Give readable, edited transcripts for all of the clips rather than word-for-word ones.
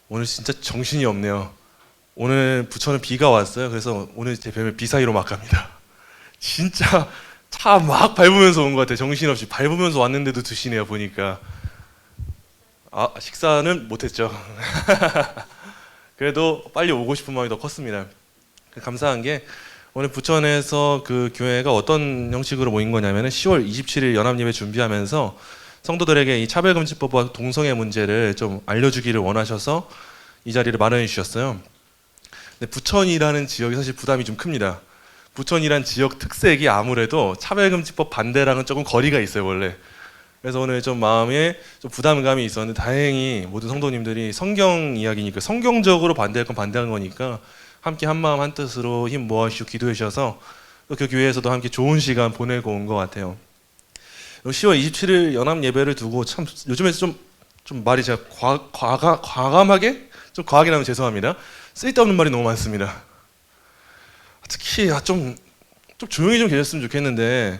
오늘 진짜 정신이 없네요. 오늘 부천은 비가 왔어요. 그래서 오늘 제 별명 비사이로 막 갑니다. 진짜 차 막 밟으면서 온 것 같아요. 정신없이 밟으면서 왔는데도 드시네요. 보니까. 아, 식사는 못했죠. 그래도 빨리 오고 싶은 마음이 더 컸습니다. 감사한 게 오늘 부천에서 그 교회가 어떤 형식으로 모인 거냐면은 10월 27일 연합예배 준비하면서 성도들에게 이 차별금지법과 동성애 문제를 좀 알려주기를 원하셔서 이 자리를 마련해 주셨어요. 근데 부천이라는 지역이 사실 부담이 좀 큽니다. 부천이란 지역 특색이 아무래도 차별금지법 반대랑은 조금 거리가 있어요, 원래. 그래서 오늘 좀 마음에 좀 부담감이 있었는데 다행히 모든 성도님들이 성경 이야기니까 성경적으로 반대할 건 반대한 거니까 함께 한마음 한뜻으로 힘 모아주시고 기도해 주셔서 또 그 교회에서도 함께 좋은 시간 보내고 온 것 같아요. 10월 27일 연합 예배를 두고 참 요즘에 좀 말이 제가 과감하게 좀 과하게 나면 죄송합니다. 쓸데없는 말이 너무 많습니다. 특히 좀 조용히 좀 계셨으면 좋겠는데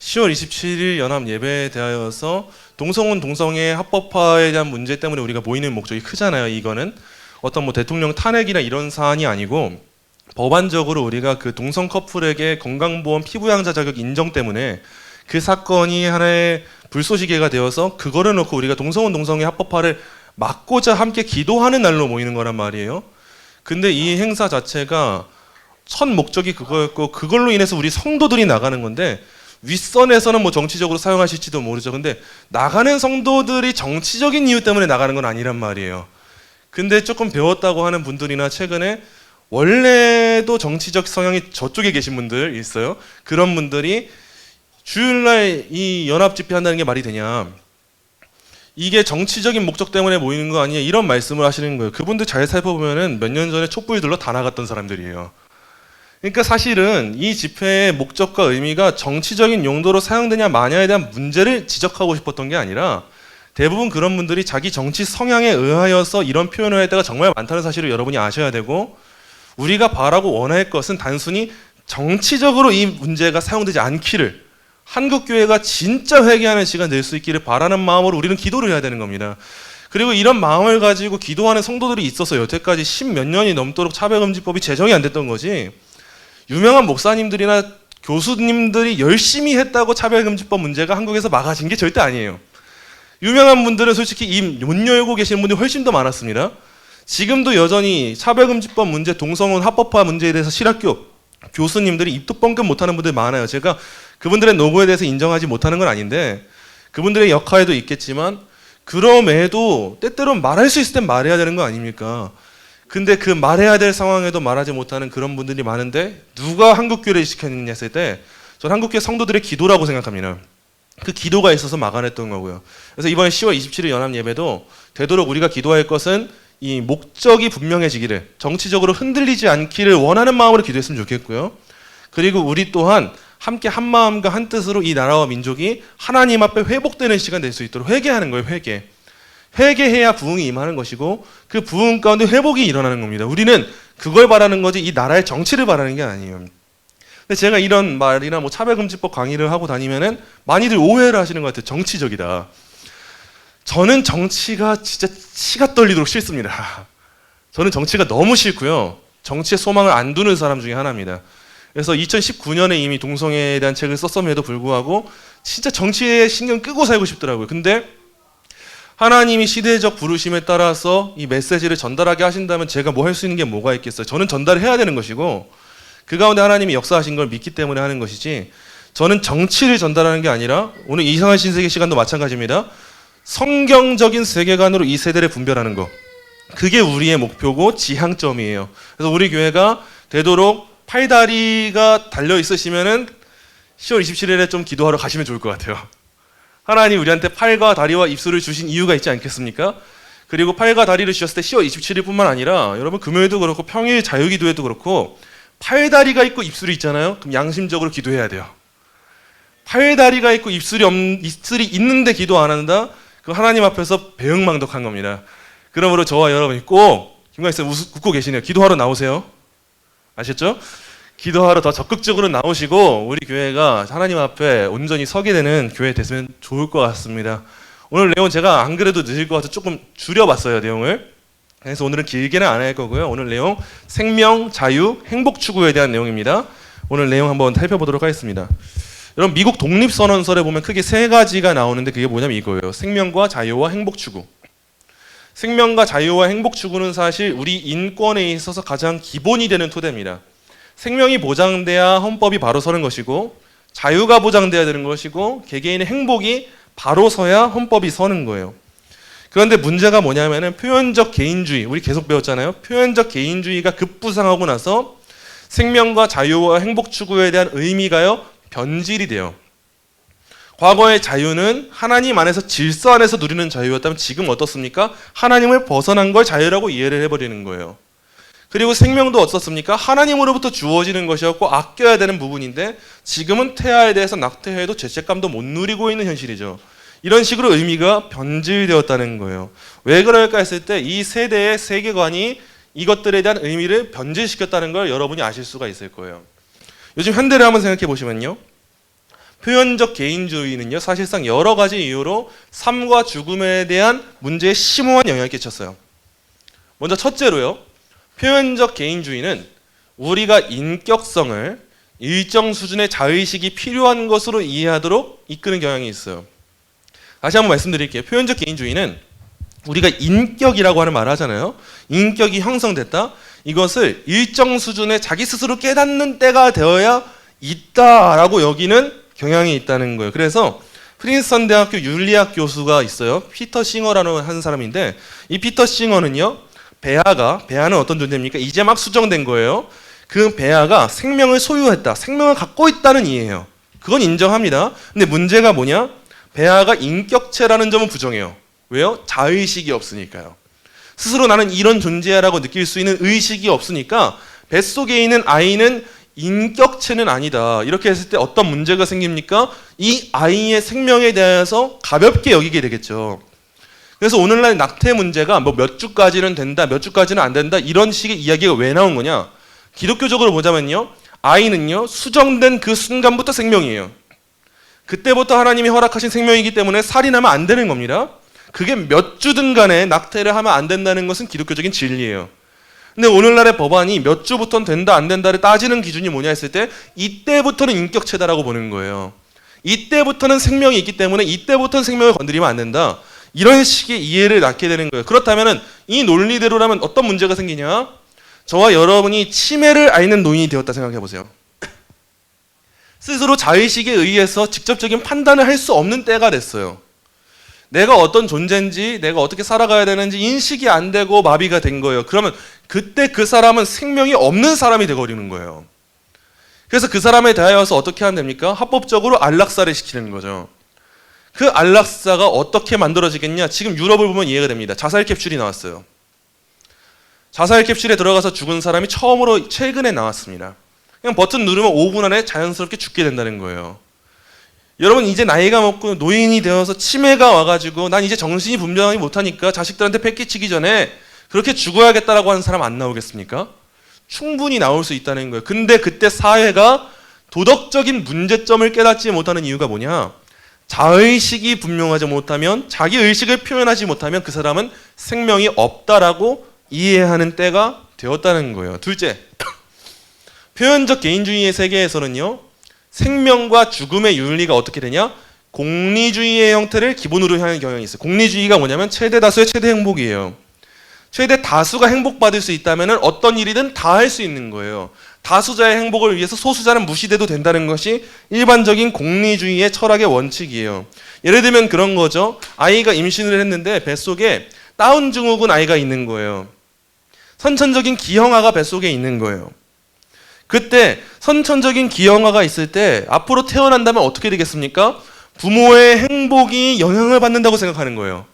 10월 27일 연합 예배에 대하여서 동성혼 동성애 합법화에 대한 문제 때문에 우리가 모이는 목적이 크잖아요. 이거는 어떤 뭐 대통령 탄핵이나 이런 사안이 아니고 법안적으로 우리가 그 동성 커플에게 건강보험 피부양자 자격 인정 때문에 그 사건이 하나의 불쏘시개가 되어서 그거를 놓고 우리가 동성혼 동성애 합법화를 막고자 함께 기도하는 날로 모이는 거란 말이에요. 근데 이 행사 자체가 첫 목적이 그거였고 그걸로 인해서 우리 성도들이 나가는 건데 윗선에서는 뭐 정치적으로 사용하실지도 모르죠. 근데 나가는 성도들이 정치적인 이유 때문에 나가는 건 아니란 말이에요. 근데 조금 배웠다고 하는 분들이나 최근에 원래도 정치적 성향이 저쪽에 계신 분들 있어요. 그런 분들이 주일날 이 연합 집회 한다는 게 말이 되냐, 이게 정치적인 목적 때문에 모이는 거 아니냐, 이런 말씀을 하시는 거예요. 그분들 잘 살펴보면은 몇 년 전에 촛불들로 다 나갔던 사람들이에요. 그러니까 사실은 이 집회의 목적과 의미가 정치적인 용도로 사용되냐 마냐에 대한 문제를 지적하고 싶었던 게 아니라 대부분 그런 분들이 자기 정치 성향에 의하여서 이런 표현을 할 때가 정말 많다는 사실을 여러분이 아셔야 되고, 우리가 바라고 원할 것은 단순히 정치적으로 이 문제가 사용되지 않기를, 한국교회가 진짜 회개하는 시간 낼 수 있기를 바라는 마음으로 우리는 기도를 해야 되는 겁니다. 그리고 이런 마음을 가지고 기도하는 성도들이 있어서 여태까지 10몇 년이 넘도록 차별금지법이 제정이 안 됐던 거지, 유명한 목사님들이나 교수님들이 열심히 했다고 차별금지법 문제가 한국에서 막아진 게 절대 아니에요. 유명한 분들은 솔직히 입 못 열고 계시는 분들이 훨씬 더 많았습니다. 지금도 여전히 차별금지법 문제, 동성혼 합법화 문제에 대해서 실학교 교수님들이 입도 뻥끗 못하는 분들 많아요. 제가 그분들의 노고에 대해서 인정하지 못하는 건 아닌데 그분들의 역할도 있겠지만 그럼에도 때때로 말할 수 있을 땐 말해야 되는 거 아닙니까? 근데 그 말해야 될 상황에도 말하지 못하는 그런 분들이 많은데 누가 한국교회를 시켰느냐 했을 때 저는 한국교회 성도들의 기도라고 생각합니다. 그 기도가 있어서 막아냈던 거고요. 그래서 이번에 10월 27일 연합 예배도 되도록 우리가 기도할 것은 이 목적이 분명해지기를, 정치적으로 흔들리지 않기를 원하는 마음으로 기도했으면 좋겠고요. 그리고 우리 또한 함께 한 마음과 한 뜻으로 이 나라와 민족이 하나님 앞에 회복되는 시간 될 수 있도록 회개하는 거예요. 회개해야 부흥이 임하는 것이고 그 부흥 가운데 회복이 일어나는 겁니다. 우리는 그걸 바라는 거지 이 나라의 정치를 바라는 게 아니에요. 근데 제가 이런 말이나 뭐 차별금지법 강의를 하고 다니면은 많이들 오해를 하시는 것 같아요. 정치적이다. 저는 정치가 진짜 치가 떨리도록 싫습니다. 저는 정치가 너무 싫고요. 정치에 소망을 안 두는 사람 중에 하나입니다. 그래서 2019년에 이미 동성애에 대한 책을 썼음에도 불구하고 진짜 정치에 신경 끄고 살고 싶더라고요. 근데 하나님이 시대적 부르심에 따라서 이 메시지를 전달하게 하신다면 제가 뭐 할 수 있는 게 뭐가 있겠어요. 저는 전달을 해야 되는 것이고 그 가운데 하나님이 역사하신 걸 믿기 때문에 하는 것이지, 저는 정치를 전달하는 게 아니라 오늘 이상한 신세계 시간도 마찬가지입니다. 성경적인 세계관으로 이 세대를 분별하는 것, 그게 우리의 목표고 지향점이에요. 그래서 우리 교회가 되도록 팔다리가 달려 있으시면은 10월 27일에 좀 기도하러 가시면 좋을 것 같아요. 하나님 우리한테 팔과 다리와 입술을 주신 이유가 있지 않겠습니까? 그리고 팔과 다리를 주셨을 때 10월 27일뿐만 아니라 여러분 금요일도 그렇고 평일 자유기도회도 그렇고 팔다리가 있고 입술이 있잖아요. 그럼 양심적으로 기도해야 돼요. 팔다리가 있고 입술이 있는데 기도 안 한다? 그 하나님 앞에서 배응망덕한 겁니다. 그러므로 저와 여러분이 꼭 김광희 쌤 웃고 계시네요. 기도하러 나오세요. 아셨죠? 기도하러 더 적극적으로 나오시고 우리 교회가 하나님 앞에 온전히 서게 되는 교회 됐으면 좋을 것 같습니다. 오늘 내용 제가 안 그래도 늦을 것 같아서 조금 줄여봤어요, 내용을. 그래서 오늘은 길게는 안 할 거고요. 오늘 내용 생명, 자유, 행복 추구에 대한 내용입니다. 오늘 내용 한번 살펴보도록 하겠습니다. 여러분 미국 독립선언설에 보면 크게 세 가지가 나오는데 그게 뭐냐면 이거예요. 생명과 자유와 행복 추구. 생명과 자유와 행복 추구는 사실 우리 인권에 있어서 가장 기본이 되는 토대입니다. 생명이 보장돼야 헌법이 바로 서는 것이고 자유가 보장돼야 되는 것이고 개개인의 행복이 바로 서야 헌법이 서는 거예요. 그런데 문제가 뭐냐면은 표현적 개인주의, 우리 계속 배웠잖아요. 표현적 개인주의가 급부상하고 나서 생명과 자유와 행복 추구에 대한 의미가요 변질이 돼요. 과거의 자유는 하나님 안에서 질서 안에서 누리는 자유였다면 지금 어떻습니까? 하나님을 벗어난 걸 자유라고 이해를 해버리는 거예요. 그리고 생명도 어떻습니까? 하나님으로부터 주어지는 것이었고 아껴야 되는 부분인데 지금은 태아에 대해서 낙태해도 죄책감도 못 누리고 있는 현실이죠. 이런 식으로 의미가 변질되었다는 거예요. 왜 그럴까 했을 때 이 세대의 세계관이 이것들에 대한 의미를 변질시켰다는 걸 여러분이 아실 수가 있을 거예요. 요즘 현대를 한번 생각해 보시면요. 표현적 개인주의는요. 사실상 여러 가지 이유로 삶과 죽음에 대한 문제에 심오한 영향을 끼쳤어요. 먼저 첫째로요. 표현적 개인주의는 우리가 인격성을 일정 수준의 자의식이 필요한 것으로 이해하도록 이끄는 경향이 있어요. 다시 한번 말씀드릴게요. 표현적 개인주의는 우리가 인격이라고 하는 말을 하잖아요. 인격이 형성됐다. 이것을 일정 수준의 자기 스스로 깨닫는 때가 되어야 있다라고 여기는 경향이 있다는 거예요. 그래서 프린스턴 대학교 윤리학 교수가 있어요. 피터 싱어라는 한 사람인데 이 피터 싱어는요. 배아는 어떤 존재입니까? 이제 막 수정된 거예요. 그 배아가 생명을 소유했다. 생명을 갖고 있다는 이해예요. 그건 인정합니다. 근데 문제가 뭐냐? 배아가 인격체라는 점은 부정해요. 왜요? 자의식이 없으니까요. 스스로 나는 이런 존재야라고 느낄 수 있는 의식이 없으니까 뱃속에 있는 아이는 인격체는 아니다. 이렇게 했을 때 어떤 문제가 생깁니까? 이 아이의 생명에 대해서 가볍게 여기게 되겠죠. 그래서 오늘날 낙태 문제가 뭐 몇 주까지는 된다, 몇 주까지는 안 된다 이런 식의 이야기가 왜 나온 거냐? 기독교적으로 보자면요. 아이는요. 수정된 그 순간부터 생명이에요. 그때부터 하나님이 허락하신 생명이기 때문에 살인하면 안 되는 겁니다. 그게 몇 주든 간에 낙태를 하면 안 된다는 것은 기독교적인 진리예요. 근데 오늘날의 법안이 몇 주부터는 된다 안 된다를 따지는 기준이 뭐냐 했을 때 이때부터는 인격체다라고 보는 거예요. 이때부터는 생명이 있기 때문에 이때부터는 생명을 건드리면 안 된다. 이런 식의 이해를 낳게 되는 거예요. 그렇다면 이 논리대로라면 어떤 문제가 생기냐? 저와 여러분이 치매를 앓는 노인이 되었다 생각해 보세요. 스스로 자의식에 의해서 직접적인 판단을 할 수 없는 때가 됐어요. 내가 어떤 존재인지 내가 어떻게 살아가야 되는지 인식이 안 되고 마비가 된 거예요. 그러면 그때 그 사람은 생명이 없는 사람이 되어버리는 거예요. 그래서 그 사람에 대하여서 어떻게 하면 됩니까? 합법적으로 안락사를 시키는 거죠. 그 안락사가 어떻게 만들어지겠냐? 지금 유럽을 보면 이해가 됩니다. 자살 캡슐이 나왔어요. 자살 캡슐에 들어가서 죽은 사람이 처음으로 최근에 나왔습니다. 그냥 버튼 누르면 5분 안에 자연스럽게 죽게 된다는 거예요. 여러분 이제 나이가 먹고 노인이 되어서 치매가 와가지고 난 이제 정신이 분명하지 못하니까 자식들한테 패끼치기 전에 그렇게 죽어야겠다라고 하는 사람 안 나오겠습니까? 충분히 나올 수 있다는 거예요. 근데 그때 사회가 도덕적인 문제점을 깨닫지 못하는 이유가 뭐냐? 자의식이 분명하지 못하면 자기 의식을 표현하지 못하면 그 사람은 생명이 없다라고 이해하는 때가 되었다는 거예요. 둘째, 표현적 개인주의의 세계에서는요. 생명과 죽음의 윤리가 어떻게 되냐? 공리주의의 형태를 기본으로 하는 경향이 있어요. 공리주의가 뭐냐면 최대 다수의 최대 행복이에요. 최대 다수가 행복받을 수 있다면 어떤 일이든 다 할 수 있는 거예요. 다수자의 행복을 위해서 소수자는 무시돼도 된다는 것이 일반적인 공리주의의 철학의 원칙이에요. 예를 들면 그런 거죠. 아이가 임신을 했는데 뱃속에 다운 증후군 아이가 있는 거예요. 선천적인 기형아가 뱃속에 있는 거예요. 그때 선천적인 기형아가 있을 때 앞으로 태어난다면 어떻게 되겠습니까? 부모의 행복이 영향을 받는다고 생각하는 거예요.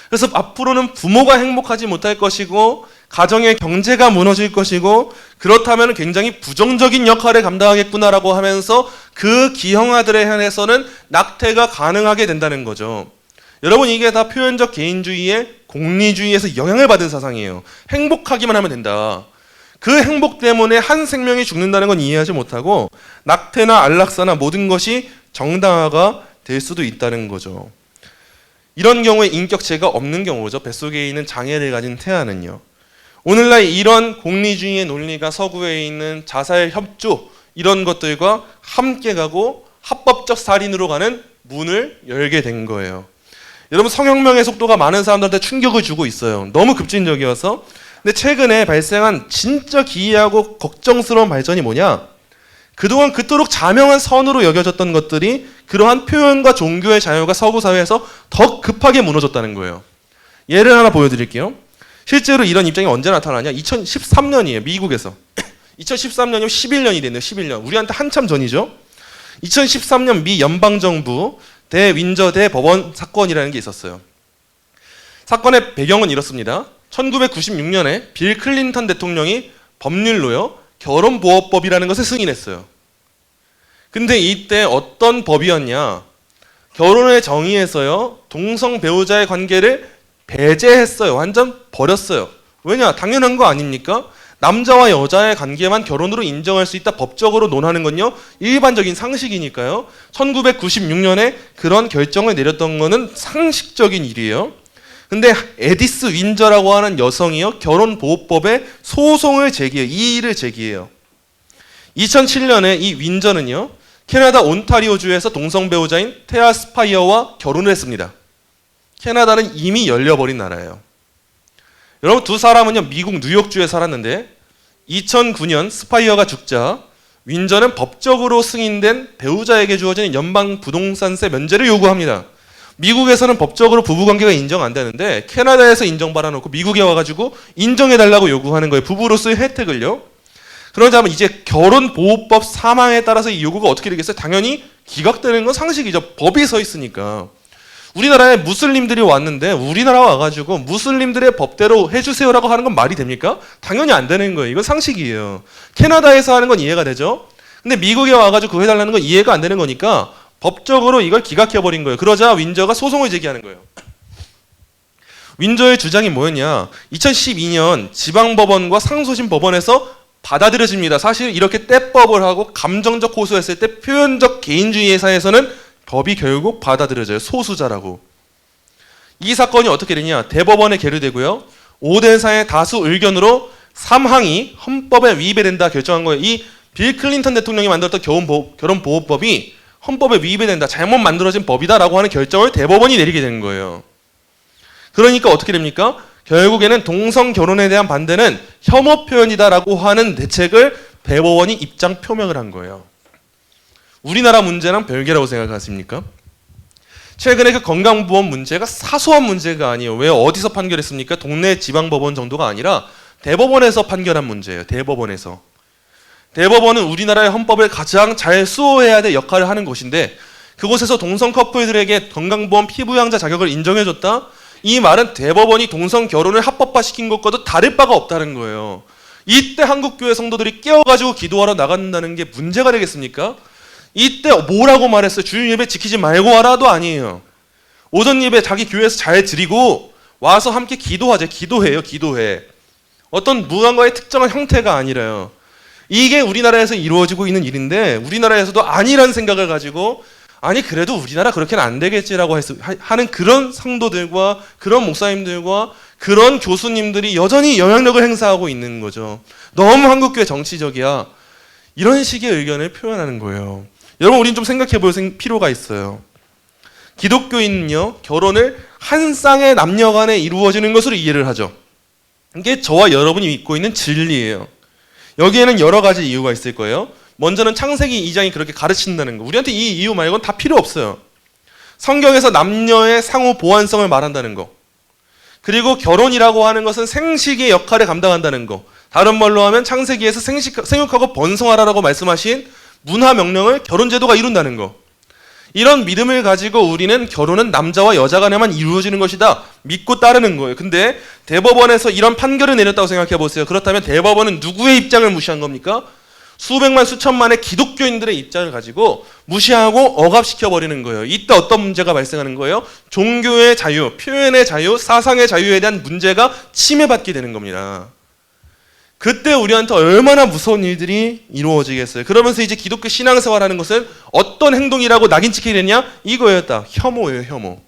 그래서 앞으로는 부모가 행복하지 못할 것이고 가정의 경제가 무너질 것이고 그렇다면 굉장히 부정적인 역할을 감당하겠구나라고 하면서 그 기형아들에 한해서는 낙태가 가능하게 된다는 거죠. 여러분 이게 다 표현적 개인주의의 공리주의에서 영향을 받은 사상이에요. 행복하기만 하면 된다. 그 행복 때문에 한 생명이 죽는다는 건 이해하지 못하고 낙태나 안락사나 모든 것이 정당화가 될 수도 있다는 거죠. 이런 경우에 인격체가 없는 경우죠. 뱃속에 있는 장애를 가진 태아는요. 오늘날 이런 공리주의의 논리가 서구에 있는 자살 협조 이런 것들과 함께 가고 합법적 살인으로 가는 문을 열게 된 거예요. 여러분, 성혁명의 속도가 많은 사람들한테 충격을 주고 있어요. 너무 급진적이어서. 근데 최근에 발생한 진짜 기이하고 걱정스러운 발전이 뭐냐? 그동안 그토록 자명한 선으로 여겨졌던 것들이 그러한 표현과 종교의 자유가 서구 사회에서 더 급하게 무너졌다는 거예요. 예를 하나 보여드릴게요. 실제로 이런 입장이 언제 나타나냐? 2013년이에요. 미국에서. 2013년이면 11년이 됐네요. 11년. 우리한테 한참 전이죠. 2013년 미 연방정부 대윈저 대법원 사건이라는 게 있었어요. 사건의 배경은 이렇습니다. 1996년에 빌 클린턴 대통령이 법률로요, 결혼보호법이라는 것을 승인했어요. 근데 이때 어떤 법이었냐? 결혼의 정의에서요, 동성 배우자의 관계를 배제했어요. 완전 버렸어요. 왜냐? 당연한 거 아닙니까? 남자와 여자의 관계만 결혼으로 인정할 수 있다 법적으로 논하는 건요, 일반적인 상식이니까요. 1996년에 그런 결정을 내렸던 거는 상식적인 일이에요. 근데 에디스 윈저라고 하는 여성이요, 결혼보호법에 소송을 제기해요. 이의를 제기해요. 2007년에 이 윈저는요, 캐나다 온타리오주에서 동성 배우자인 테아 스파이어와 결혼을 했습니다. 캐나다는 이미 열려버린 나라예요. 여러분, 두 사람은요, 미국 뉴욕주에 살았는데 2009년 스파이어가 죽자 윈저는 법적으로 승인된 배우자에게 주어지는 연방 부동산세 면제를 요구합니다. 미국에서는 법적으로 부부관계가 인정 안 되는데 캐나다에서 인정받아놓고 미국에 와가지고 인정해달라고 요구하는 거예요. 부부로서의 혜택을요. 그러자면 이제 결혼보호법 사망에 따라서 이 요구가 어떻게 되겠어요? 당연히 기각되는 건 상식이죠. 법이 서 있으니까. 우리나라에 무슬림들이 왔는데 우리나라 와가지고 무슬림들의 법대로 해주세요라고 하는 건 말이 됩니까? 당연히 안 되는 거예요. 이건 상식이에요. 캐나다에서 하는 건 이해가 되죠? 근데 미국에 와가지고 그거 해달라는 건 이해가 안 되는 거니까 법적으로 이걸 기각해버린 거예요. 그러자 윈저가 소송을 제기하는 거예요. 윈저의 주장이 뭐였냐? 2012년 지방법원과 상소심 법원에서 받아들여집니다. 사실 이렇게 떼법을 하고 감정적 호소했을 때 표현적 개인주의의 사회에서는 법이 결국 받아들여져요. 소수자라고. 이 사건이 어떻게 되냐? 대법원에 계류되고요. 5대4의 다수 의견으로 3항이 헌법에 위배된다 결정한 거예요. 이 빌 클린턴 대통령이 만들었던 결혼보호법이 헌법에 위배된다, 잘못 만들어진 법이다라고 하는 결정을 대법원이 내리게 되는 거예요. 그러니까 어떻게 됩니까? 결국에는 동성 결혼에 대한 반대는 혐오 표현이다라고 하는 대책을 대법원이 입장 표명을 한 거예요. 우리나라 문제랑 별개라고 생각하십니까? 최근에 그 건강보험 문제가 사소한 문제가 아니에요. 왜 어디서 판결했습니까? 동네 지방법원 정도가 아니라 대법원에서 판결한 문제예요. 대법원에서. 대법원은 우리나라의 헌법을 가장 잘 수호해야 될 역할을 하는 곳인데 그곳에서 동성 커플들에게 건강보험 피부양자 자격을 인정해줬다? 이 말은 대법원이 동성 결혼을 합법화시킨 것과도 다를 바가 없다는 거예요. 이때 한국교회 성도들이 깨어가지고 기도하러 나간다는 게 문제가 되겠습니까? 이때 뭐라고 말했어요? 주일 예배 지키지 말고 와라도 아니에요. 오전 예배 자기 교회에서 잘 드리고 와서 함께 기도하자. 기도해요. 기도해. 어떤 무언가의 특정한 형태가 아니라요. 이게 우리나라에서 이루어지고 있는 일인데 우리나라에서도 아니란 생각을 가지고 아니 그래도 우리나라 그렇게는 안 되겠지라고 하는 그런 성도들과 그런 목사님들과 그런 교수님들이 여전히 영향력을 행사하고 있는 거죠. 너무 한국교회 정치적이야. 이런 식의 의견을 표현하는 거예요. 여러분, 우리는 좀 생각해 볼 필요가 있어요. 기독교인은요, 결혼을 한 쌍의 남녀 간에 이루어지는 것으로 이해를 하죠. 이게 저와 여러분이 믿고 있는 진리예요. 여기에는 여러 가지 이유가 있을 거예요. 먼저는 창세기 2장이 그렇게 가르친다는 거. 우리한테 이 이유 말고는 다 필요 없어요. 성경에서 남녀의 상호 보완성을 말한다는 거. 그리고 결혼이라고 하는 것은 생식의 역할을 감당한다는 거. 다른 말로 하면 창세기에서 생육하고 번성하라라고 말씀하신 문화 명령을 결혼제도가 이룬다는 거. 이런 믿음을 가지고 우리는 결혼은 남자와 여자 간에만 이루어지는 것이다 믿고 따르는 거예요. 근데 대법원에서 이런 판결을 내렸다고 생각해 보세요. 그렇다면 대법원은 누구의 입장을 무시한 겁니까? 수백만 수천만의 기독교인들의 입장을 가지고 무시하고 억압시켜버리는 거예요. 이때 어떤 문제가 발생하는 거예요? 종교의 자유, 표현의 자유, 사상의 자유에 대한 문제가 침해받게 되는 겁니다. 그때 우리한테 얼마나 무서운 일들이 이루어지겠어요. 그러면서 이제 기독교 신앙생활하는 것은 어떤 행동이라고 낙인 찍히게 됐냐? 이거였다. 혐오예요, 혐오.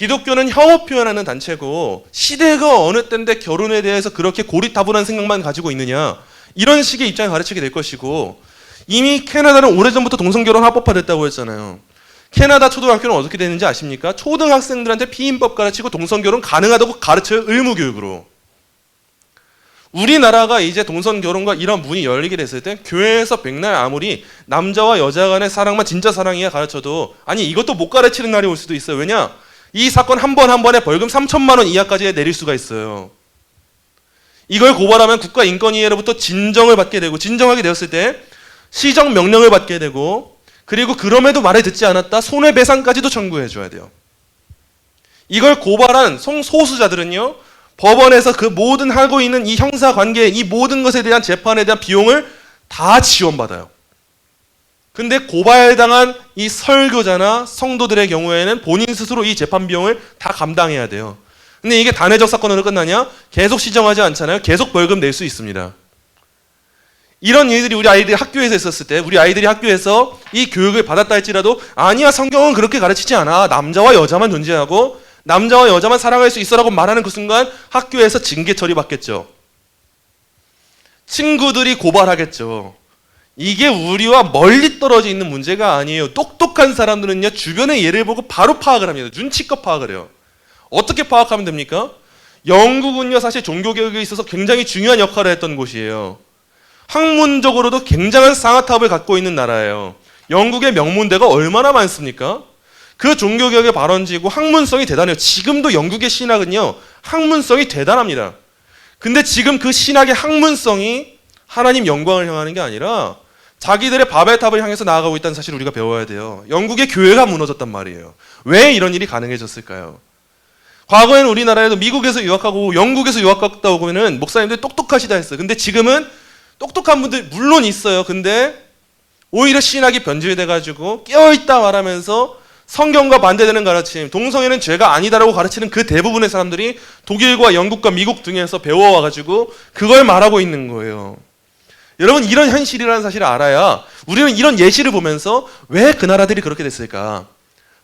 기독교는 혐오 표현하는 단체고 시대가 어느 때인데 결혼에 대해서 그렇게 고리타분한 생각만 가지고 있느냐 이런 식의 입장을 가르치게 될 것이고 이미 캐나다는 오래전부터 동성결혼 합법화됐다고 했잖아요. 캐나다 초등학교는 어떻게 되는지 아십니까? 초등학생들한테 피임법 가르치고 동성결혼 가능하다고 가르쳐요. 의무교육으로. 우리나라가 이제 동성결혼과 이런 문이 열리게 됐을 때 교회에서 백날 아무리 남자와 여자 간의 사랑만 진짜 사랑이야 가르쳐도 아니 이것도 못 가르치는 날이 올 수도 있어요. 왜냐? 이 사건 한 번에 벌금 3천만 원 이하까지 내릴 수가 있어요. 이걸 고발하면 국가인권위원회로부터 진정을 받게 되고 진정하게 되었을 때 시정 명령을 받게 되고 그리고 그럼에도 말을 듣지 않았다 손해배상까지도 청구해 줘야 돼요. 이걸 고발한 소수자들은요 법원에서 그 모든 하고 있는 이 형사관계 이 모든 것에 대한 재판에 대한 비용을 다 지원받아요. 근데 고발당한 이 설교자나 성도들의 경우에는 본인 스스로 이 재판 비용을 다 감당해야 돼요. 근데 이게 단회적 사건으로 끝나냐? 계속 시정하지 않잖아요. 계속 벌금 낼 수 있습니다. 이런 일들이 우리 아이들이 학교에서 있었을 때 우리 아이들이 학교에서 이 교육을 받았다 할지라도 아니야 성경은 그렇게 가르치지 않아. 남자와 여자만 존재하고 남자와 여자만 사랑할 수 있어라고 말하는 그 순간 학교에서 징계 처리받겠죠. 친구들이 고발하겠죠. 이게 우리와 멀리 떨어져 있는 문제가 아니에요. 똑똑한 사람들은요 주변의 예를 보고 바로 파악을 합니다. 눈치껏 파악을 해요. 어떻게 파악하면 됩니까? 영국은요 사실 종교개혁에 있어서 굉장히 중요한 역할을 했던 곳이에요. 학문적으로도 굉장한 상아탑을 갖고 있는 나라예요. 영국의 명문대가 얼마나 많습니까? 그 종교개혁의 발원지고 학문성이 대단해요. 지금도 영국의 신학은요 학문성이 대단합니다. 근데 지금 그 신학의 학문성이 하나님 영광을 향하는 게 아니라 자기들의 바벨탑을 향해서 나아가고 있다는 사실을 우리가 배워야 돼요. 영국의 교회가 무너졌단 말이에요. 왜 이런 일이 가능해졌을까요? 과거에는 우리나라에도 미국에서 유학하고 영국에서 유학 갔다 오면은 목사님들이 똑똑하시다 했어요. 근데 지금은 똑똑한 분들 물론 있어요. 근데 오히려 신학이 변질돼가지고 깨어있다 말하면서 성경과 반대되는 가르침, 동성애는 죄가 아니다라고 가르치는 그 대부분의 사람들이 독일과 영국과 미국 등에서 배워와가지고 그걸 말하고 있는 거예요. 여러분 이런 현실이라는 사실을 알아야 우리는 이런 예시를 보면서 왜 그 나라들이 그렇게 됐을까?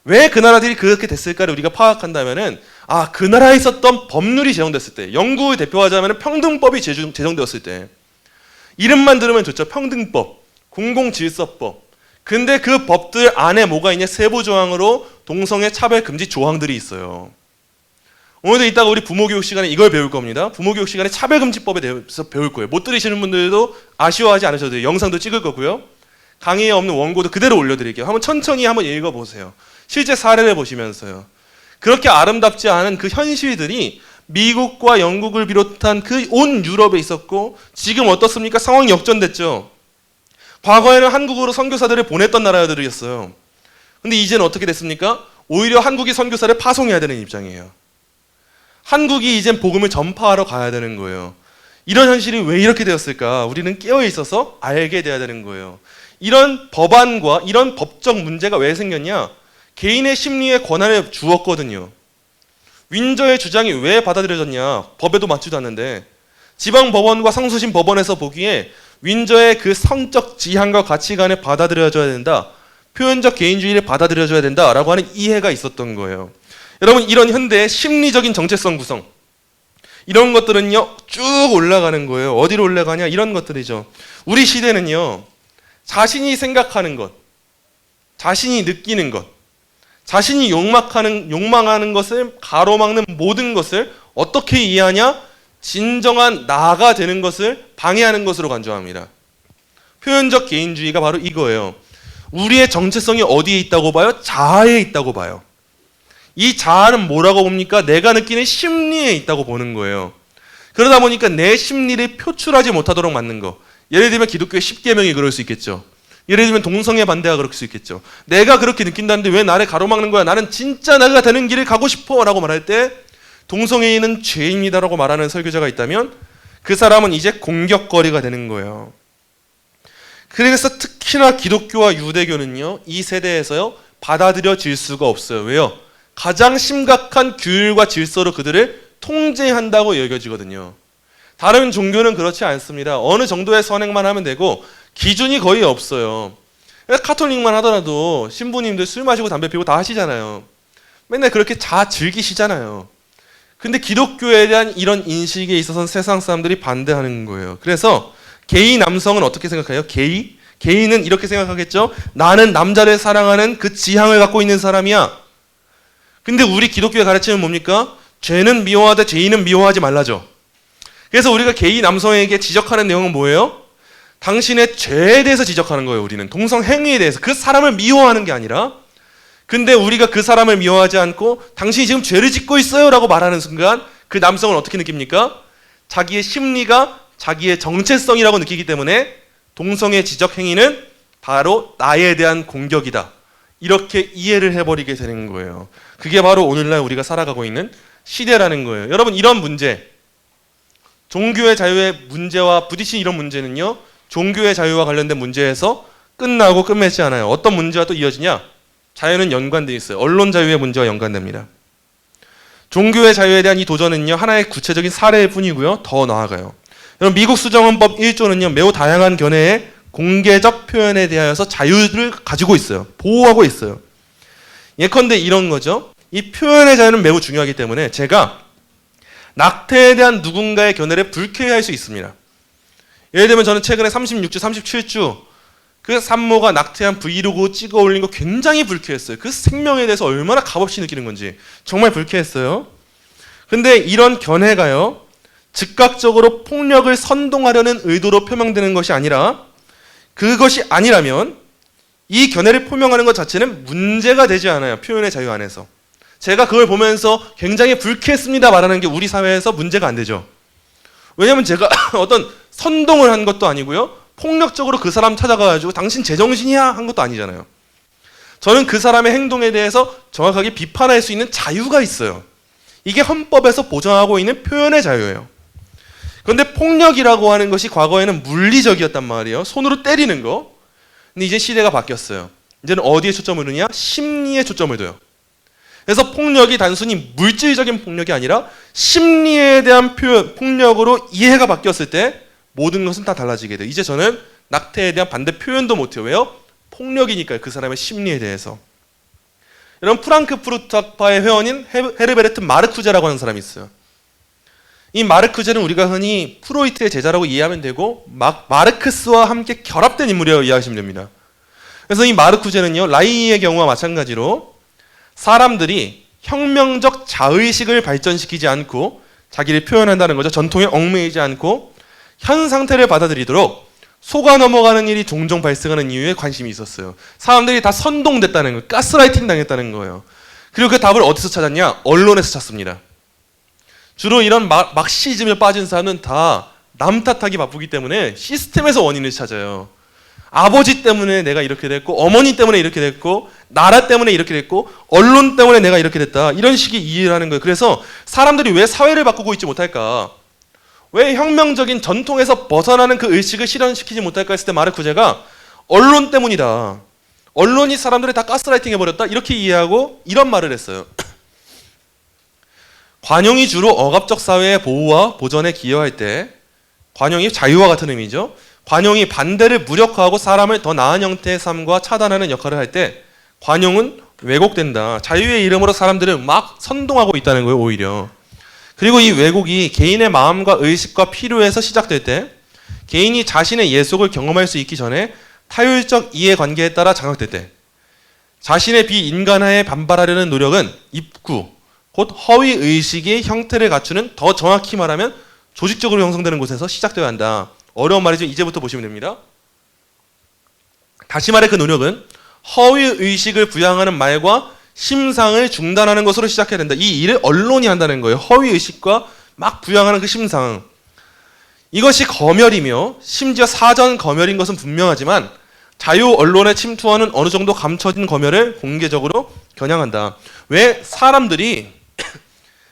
왜 그 나라들이 그렇게 됐을까를 우리가 파악한다면은 아, 그 나라에 있었던 법률이 제정됐을 때 영국을 대표하자면 평등법이 제정되었을 때 이름만 들으면 좋죠. 평등법, 공공질서법. 근데 그 법들 안에 뭐가 있냐? 세부 조항으로 동성애 차별 금지 조항들이 있어요. 오늘도 이따가 우리 부모교육 시간에 이걸 배울 겁니다. 부모교육 시간에 차별금지법에 대해서 배울 거예요. 못 들으시는 분들도 아쉬워하지 않으셔도 돼요. 영상도 찍을 거고요. 강의에 없는 원고도 그대로 올려드릴게요. 한번 천천히 한번 읽어보세요. 실제 사례를 보시면서요. 그렇게 아름답지 않은 그 현실들이 미국과 영국을 비롯한 그 온 유럽에 있었고 지금 어떻습니까? 상황이 역전됐죠. 과거에는 한국으로 선교사들을 보냈던 나라들이었어요. 근데 이제는 어떻게 됐습니까? 오히려 한국이 선교사를 파송해야 되는 입장이에요. 한국이 이젠 복음을 전파하러 가야 되는 거예요. 이런 현실이 왜 이렇게 되었을까? 우리는 깨어 있어서 알게 돼야 되는 거예요. 이런 법안과 이런 법적 문제가 왜 생겼냐? 개인의 심리에 권한을 주었거든요. 윈저의 주장이 왜 받아들여졌냐? 법에도 맞지도 않는데 지방법원과 상수심 법원에서 보기에 윈저의 그 성적 지향과 가치관에 받아들여져야 된다. 표현적 개인주의를 받아들여줘야 된다라고 하는 이해가 있었던 거예요. 여러분 이런 현대의 심리적인 정체성 구성 이런 것들은요 쭉 올라가는 거예요. 어디로 올라가냐? 이런 것들이죠. 우리 시대는요 자신이 생각하는 것, 자신이 느끼는 것, 자신이 욕망하는 것을 가로막는 모든 것을 어떻게 이해하냐? 진정한 나가 되는 것을 방해하는 것으로 간주합니다. 표현적 개인주의가 바로 이거예요. 우리의 정체성이 어디에 있다고 봐요? 자아에 있다고 봐요. 이 자아는 뭐라고 봅니까? 내가 느끼는 심리에 있다고 보는 거예요. 그러다 보니까 내 심리를 표출하지 못하도록 만든 거. 예를 들면 기독교의 10계명이 그럴 수 있겠죠. 예를 들면 동성애 반대가 그럴 수 있겠죠. 내가 그렇게 느낀다는데 왜 나를 가로막는 거야? 나는 진짜 내가 되는 길을 가고 싶어 라고 말할 때 동성애인은 죄입니다라고 말하는 설교자가 있다면 그 사람은 이제 공격거리가 되는 거예요. 그래서 특히나 기독교와 유대교는요 이 세대에서요 받아들여질 수가 없어요. 왜요? 가장 심각한 규율과 질서로 그들을 통제한다고 여겨지거든요. 다른 종교는 그렇지 않습니다. 어느 정도의 선행만 하면 되고 기준이 거의 없어요. 카톨릭만 하더라도 신부님들 술 마시고 담배 피우고 다 하시잖아요. 맨날 그렇게 즐기시잖아요. 근데 기독교에 대한 이런 인식에 있어서는 세상 사람들이 반대하는 거예요. 그래서 게이 남성은 어떻게 생각해요? 게이는 이렇게 생각하겠죠? 나는 남자를 사랑하는 그 지향을 갖고 있는 사람이야. 근데 우리 기독교의 가르침은 뭡니까? 죄는 미워하되 죄인은 미워하지 말라죠. 그래서 우리가 게이 남성에게 지적하는 내용은 뭐예요? 당신의 죄에 대해서 지적하는 거예요. 우리는 동성 행위에 대해서, 그 사람을 미워하는 게 아니라. 근데 우리가 그 사람을 미워하지 않고 당신이 지금 죄를 짓고 있어요 라고 말하는 순간 그 남성은 어떻게 느낍니까? 자기의 심리가 자기의 정체성이라고 느끼기 때문에 동성애 지적 행위는 바로 나에 대한 공격이다, 이렇게 이해를 해버리게 되는 거예요. 그게 바로 오늘날 우리가 살아가고 있는 시대라는 거예요. 여러분, 이런 문제, 종교의 자유의 문제와 부딪힌 이런 문제는요, 종교의 자유와 관련된 문제에서 끝나고 끝맺지 않아요. 어떤 문제와 또 이어지냐? 자유는 연관되어 있어요. 언론 자유의 문제와 연관됩니다. 종교의 자유에 대한 이 도전은요, 하나의 구체적인 사례일 뿐이고요, 더 나아가요. 여러분, 미국 수정헌법 1조는요, 매우 다양한 견해의 공개적 표현에 대하여서 자유를 가지고 있어요. 보호하고 있어요. 예컨대 이런 거죠. 이 표현의 자유는 매우 중요하기 때문에 제가 낙태에 대한 누군가의 견해를 불쾌해할 수 있습니다. 예를 들면 저는 최근에 36주, 37주 그 산모가 낙태한 브이로그 찍어 올린 거 굉장히 불쾌했어요. 그 생명에 대해서 얼마나 값없이 느끼는 건지 정말 불쾌했어요. 근데 이런 견해가요, 즉각적으로 폭력을 선동하려는 의도로 표명되는 것이 아니라, 그것이 아니라면 이 견해를 표명하는 것 자체는 문제가 되지 않아요. 표현의 자유 안에서. 제가 그걸 보면서 굉장히 불쾌했습니다 말하는 게 우리 사회에서 문제가 안 되죠. 왜냐하면 제가 어떤 선동을 한 것도 아니고요, 폭력적으로 그 사람 찾아가가지고 당신 제정신이야 한 것도 아니잖아요. 저는 그 사람의 행동에 대해서 정확하게 비판할 수 있는 자유가 있어요. 이게 헌법에서 보장하고 있는 표현의 자유예요. 그런데 폭력이라고 하는 것이 과거에는 물리적이었단 말이에요. 손으로 때리는 거. 근데 이제 시대가 바뀌었어요. 이제는 어디에 초점을 두냐? 심리에 초점을 둬요. 그래서 폭력이 단순히 물질적인 폭력이 아니라 심리에 대한 표현, 폭력으로 이해가 바뀌었을 때 모든 것은 다 달라지게 돼요. 이제 저는 낙태에 대한 반대 표현도 못해요. 왜요? 폭력이니까요. 그 사람의 심리에 대해서. 여러분, 프랑크푸르트 학파의 회원인 헤르베르트 마르쿠제라고 하는 사람이 있어요. 이 마르쿠제는 우리가 흔히 프로이트의 제자라고 이해하면 되고 마르크스와 함께 결합된 인물이라고 이해하시면 됩니다. 그래서 이 마르쿠제는요, 라이의 경우와 마찬가지로 사람들이 혁명적 자의식을 발전시키지 않고 자기를 표현한다는 거죠. 전통에 얽매이지 않고 현 상태를 받아들이도록 속아 넘어가는 일이 종종 발생하는 이유에 관심이 있었어요. 사람들이 다 선동됐다는 거예요. 가스라이팅 당했다는 거예요. 그리고 그 답을 어디서 찾았냐? 언론에서 찾습니다. 주로 이런 막시즘에 빠진 사람은 다 남 탓하기 바쁘기 때문에 시스템에서 원인을 찾아요. 아버지 때문에 내가 이렇게 됐고, 어머니 때문에 이렇게 됐고, 나라 때문에 이렇게 됐고, 언론 때문에 내가 이렇게 됐다, 이런 식의 이해를 하는 거예요. 그래서 사람들이 왜 사회를 바꾸고 있지 못할까? 왜 혁명적인 전통에서 벗어나는 그 의식을 실현시키지 못할까 했을 때 마르쿠제가 언론 때문이다, 언론이 사람들을 다 가스라이팅 해버렸다, 이렇게 이해하고 이런 말을 했어요. 관용이 주로 억압적 사회의 보호와 보전에 기여할 때, 관용이 자유와 같은 의미죠. 관용이 반대를 무력화하고 사람을 더 나은 형태의 삶과 차단하는 역할을 할 때 관용은 왜곡된다. 자유의 이름으로 사람들을 막 선동하고 있다는 거예요, 오히려. 그리고 이 왜곡이 개인의 마음과 의식과 필요에서 시작될 때, 개인이 자신의 예속을 경험할 수 있기 전에 타율적 이해관계에 따라 장악될 때, 자신의 비인간화에 반발하려는 노력은 입구, 곧 허위의식의 형태를 갖추는, 더 정확히 말하면 조직적으로 형성되는 곳에서 시작되어야 한다. 어려운 말이죠. 이제부터 보시면 됩니다. 다시 말해 그 노력은 허위의식을 부양하는 말과 심상을 중단하는 것으로 시작해야 된다. 이 일을 언론이 한다는 거예요. 허위의식과 막 부양하는 그 심상. 이것이 검열이며 심지어 사전 검열인 것은 분명하지만 자유 언론에 침투하는 어느 정도 감춰진 검열을 공개적으로 겨냥한다. 왜 사람들이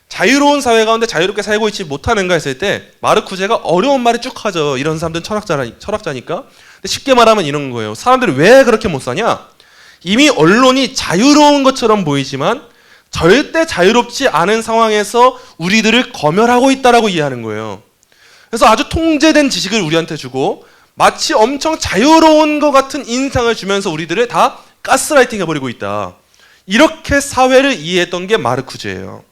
자유로운 사회 가운데 자유롭게 살고 있지 못하는가 했을 때 마르쿠제가 어려운 말을 쭉 하죠. 이런 사람들은 철학자니까. 근데 쉽게 말하면 이런 거예요. 사람들이 왜 그렇게 못 사냐? 이미 언론이 자유로운 것처럼 보이지만 절대 자유롭지 않은 상황에서 우리들을 검열하고 있다라고 이해하는 거예요. 그래서 아주 통제된 지식을 우리한테 주고 마치 엄청 자유로운 것 같은 인상을 주면서 우리들을 다 가스라이팅 해버리고 있다. 이렇게 사회를 이해했던 게 마르쿠제예요.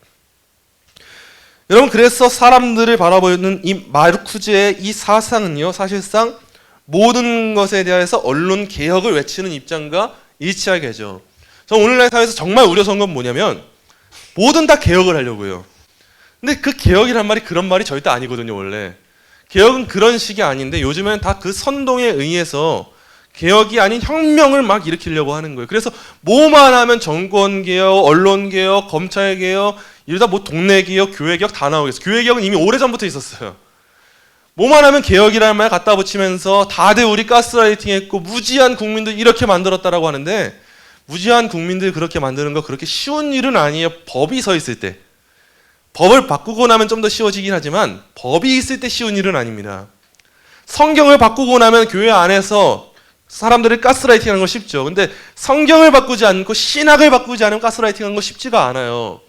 여러분, 그래서 사람들을 바라보는 이 마르쿠제의 이 사상은요, 사실상 모든 것에 대해서 언론 개혁을 외치는 입장과 일치하게 하죠. 저 오늘날 사회에서 정말 우려스러운 건 뭐냐면 뭐든 다 개혁을 하려고 해요. 근데 그 개혁이란 말이 그런 말이 절대 아니거든요. 원래 개혁은 그런 식이 아닌데 요즘엔 다 그 선동에 의해서 개혁이 아닌 혁명을 막 일으키려고 하는 거예요. 그래서 뭐만 하면 정권개혁, 언론개혁, 검찰개혁, 이러다 뭐 동네개혁, 교회개혁 다 나오겠어요. 교회개혁은 이미 오래전부터 있었어요. 뭐만 하면 개혁이라는 말 갖다 붙이면서 다들 우리 가스라이팅 했고 무지한 국민들 이렇게 만들었다라고 하는데, 무지한 국민들 그렇게 만드는 거 그렇게 쉬운 일은 아니에요. 법이 서 있을 때. 법을 바꾸고 나면 좀 더 쉬워지긴 하지만 법이 있을 때 쉬운 일은 아닙니다. 성경을 바꾸고 나면 교회 안에서 사람들이 가스라이팅 하는 거 쉽죠. 근데 성경을 바꾸지 않고 신학을 바꾸지 않으면 가스라이팅 하는 거 쉽지가 않아요.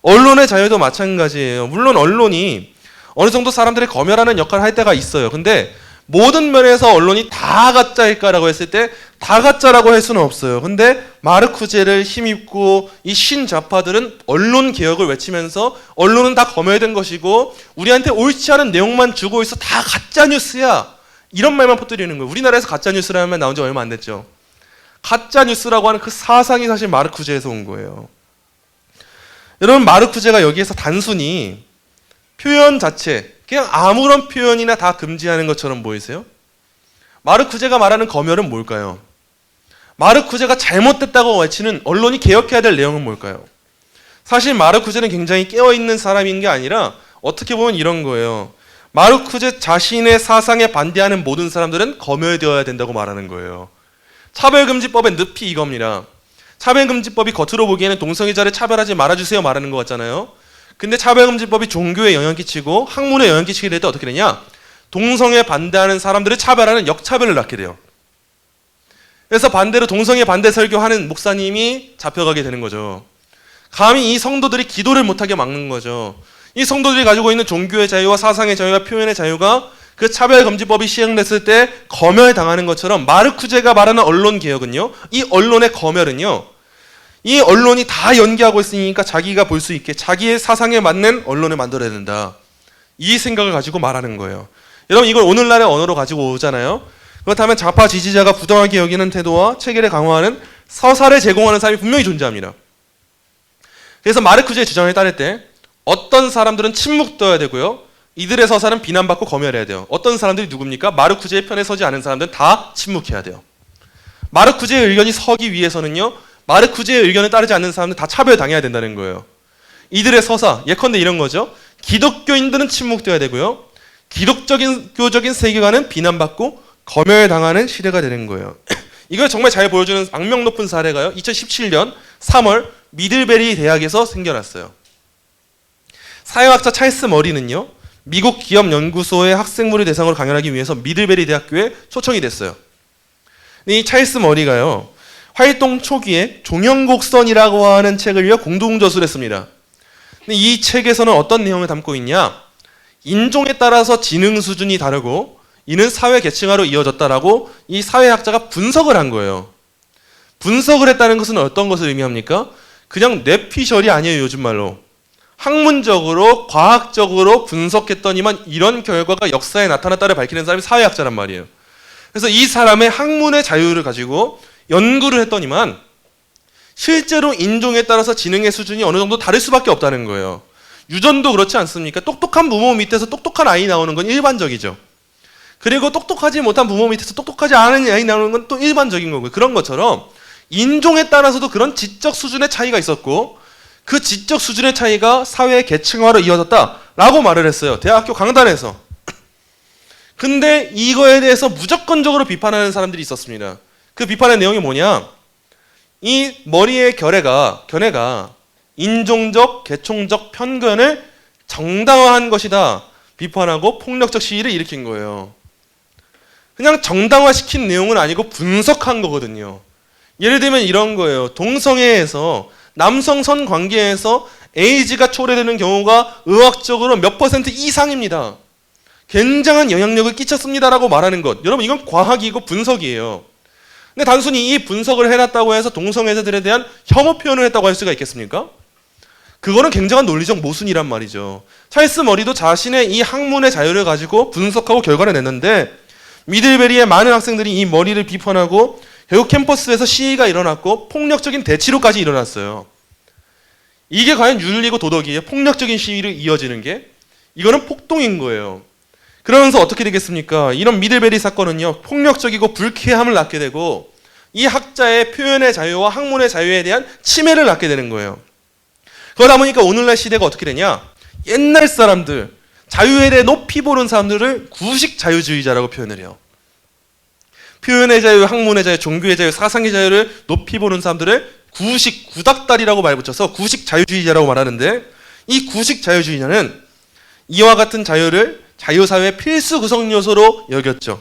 언론의 자유도 마찬가지예요. 물론 언론이 어느 정도 사람들을 검열하는 역할을 할 때가 있어요. 근데 모든 면에서 언론이 다 가짜일까라고 했을 때 다 가짜라고 할 수는 없어요. 근데 마르쿠제를 힘입고 이 신좌파들은 언론 개혁을 외치면서 언론은 다 검열된 것이고 우리한테 옳지 않은 내용만 주고 있어, 다 가짜 뉴스야, 이런 말만 퍼뜨리는 거예요. 우리나라에서 가짜 뉴스라는 말 나온 지 얼마 안 됐죠. 가짜 뉴스라고 하는 그 사상이 사실 마르쿠제에서 온 거예요. 여러분, 마르쿠제가 여기에서 단순히 표현 자체, 그냥 아무런 표현이나 다 금지하는 것처럼 보이세요? 마르쿠제가 말하는 검열은 뭘까요? 마르쿠제가 잘못됐다고 외치는 언론이 개혁해야 될 내용은 뭘까요? 사실 마르쿠제는 굉장히 깨어있는 사람인 게 아니라 어떻게 보면 이런 거예요. 마르쿠제 자신의 사상에 반대하는 모든 사람들은 검열되어야 된다고 말하는 거예요. 차별금지법의 늪이 이겁니다. 차별금지법이 겉으로 보기에는 동성애자를 차별하지 말아주세요 말하는 것 같잖아요. 근데 차별금지법이 종교에 영향 끼치고 학문에 영향 끼치게 될 때 어떻게 되냐? 동성애 반대하는 사람들을 차별하는 역차별을 낳게 돼요. 그래서 반대로 동성애 반대 설교하는 목사님이 잡혀가게 되는 거죠. 감히 이 성도들이 기도를 못하게 막는 거죠. 이 성도들이 가지고 있는 종교의 자유와 사상의 자유와 표현의 자유가 그 차별금지법이 시행됐을 때 검열당하는 것처럼 마르쿠제가 말하는 언론개혁은요, 이 언론의 검열은요, 이 언론이 다 연기하고 있으니까 자기가 볼 수 있게 자기의 사상에 맞는 언론을 만들어야 된다, 이 생각을 가지고 말하는 거예요. 여러분, 이걸 오늘날의 언어로 가지고 오잖아요. 그렇다면 좌파 지지자가 부당하게 여기는 태도와 체계를 강화하는 서사를 제공하는 사람이 분명히 존재합니다. 그래서 마르쿠제의 주장에 따를 때 어떤 사람들은 침묵되어야 되고요, 이들의 서사는 비난받고 검열해야 돼요. 어떤 사람들이 누굽니까? 마르쿠제의 편에 서지 않은 사람들은 다 침묵해야 돼요. 마르쿠제의 의견이 서기 위해서는요, 마르쿠제의 의견에 따르지 않는 사람들은 다 차별당해야 된다는 거예요. 이들의 서사, 예컨대 이런 거죠. 기독교인들은 침묵되어야 되고요, 기독교적인 세계관은 비난받고 검열당하는 시대가 되는 거예요. 이걸 정말 잘 보여주는 악명 높은 사례가요, 2017년 3월 미들베리 대학에서 생겨났어요. 사회학자 찰스 머리는요, 미국 기업 연구소의 학생부를 대상으로 강연하기 위해서 미들베리 대학교에 초청이 됐어요. 이 찰스 머리가요, 활동 초기에 종영곡선이라고 하는 책을요 공동저술을 했습니다. 근데 이 책에서는 어떤 내용을 담고 있냐? 인종에 따라서 지능 수준이 다르고 이는 사회 계층화로 이어졌다라고 이 사회학자가 분석을 한 거예요. 분석을 했다는 것은 어떤 것을 의미합니까? 그냥 뇌피셜이 아니에요. 요즘 말로 학문적으로 과학적으로 분석했더니만 이런 결과가 역사에 나타났다를 밝히는 사람이 사회학자란 말이에요. 그래서 이 사람의 학문의 자유를 가지고 연구를 했더니만 실제로 인종에 따라서 지능의 수준이 어느 정도 다를 수밖에 없다는 거예요. 유전도 그렇지 않습니까? 똑똑한 부모 밑에서 똑똑한 아이 나오는 건 일반적이죠. 그리고 똑똑하지 못한 부모 밑에서 똑똑하지 않은 아이 나오는 건 또 일반적인 거고요. 그런 것처럼 인종에 따라서도 그런 지적 수준의 차이가 있었고 그 지적 수준의 차이가 사회의 계층화로 이어졌다라고 말을 했어요. 대학교 강단에서. 근데 이거에 대해서 무조건적으로 비판하는 사람들이 있었습니다. 그 비판의 내용이 뭐냐? 이 머리의 견해가 인종적, 계층적 편견을 정당화한 것이다 비판하고 폭력적 시위를 일으킨 거예요. 그냥 정당화시킨 내용은 아니고 분석한 거거든요. 예를 들면 이런 거예요. 동성애에서 남성 성관계에서 에이즈가 초래되는 경우가 의학적으로 몇 % 이상입니다. 굉장한 영향력을 끼쳤습니다라고 말하는 것. 여러분, 이건 과학이고 분석이에요. 근데 단순히 이 분석을 해놨다고 해서 동성애자들에 대한 혐오 표현을 했다고 할 수가 있겠습니까? 그거는 굉장한 논리적 모순이란 말이죠. 찰스 머리도 자신의 이 학문의 자유를 가지고 분석하고 결과를 냈는데 미들베리의 많은 학생들이 이 머리를 비판하고 결국 캠퍼스에서 시위가 일어났고 폭력적인 대치로까지 일어났어요. 이게 과연 윤리고 도덕이에요? 폭력적인 시위를 이어지는 게? 이거는 폭동인 거예요. 그러면서 어떻게 되겠습니까? 이런 미들베리 사건은요, 폭력적이고 불쾌함을 낳게 되고 이 학자의 표현의 자유와 학문의 자유에 대한 침해를 낳게 되는 거예요. 그러다 보니까 오늘날 시대가 어떻게 되냐? 옛날 사람들, 자유에 대해 높이 보는 사람들을 구식 자유주의자라고 표현을 해요. 표현의 자유, 학문의 자유, 종교의 자유, 사상의 자유를 높이 보는 사람들을 구식, 구닥다리라고 말 붙여서 구식 자유주의자라고 말하는데 이 구식 자유주의자는 이와 같은 자유를 자유사회의 필수 구성 요소로 여겼죠.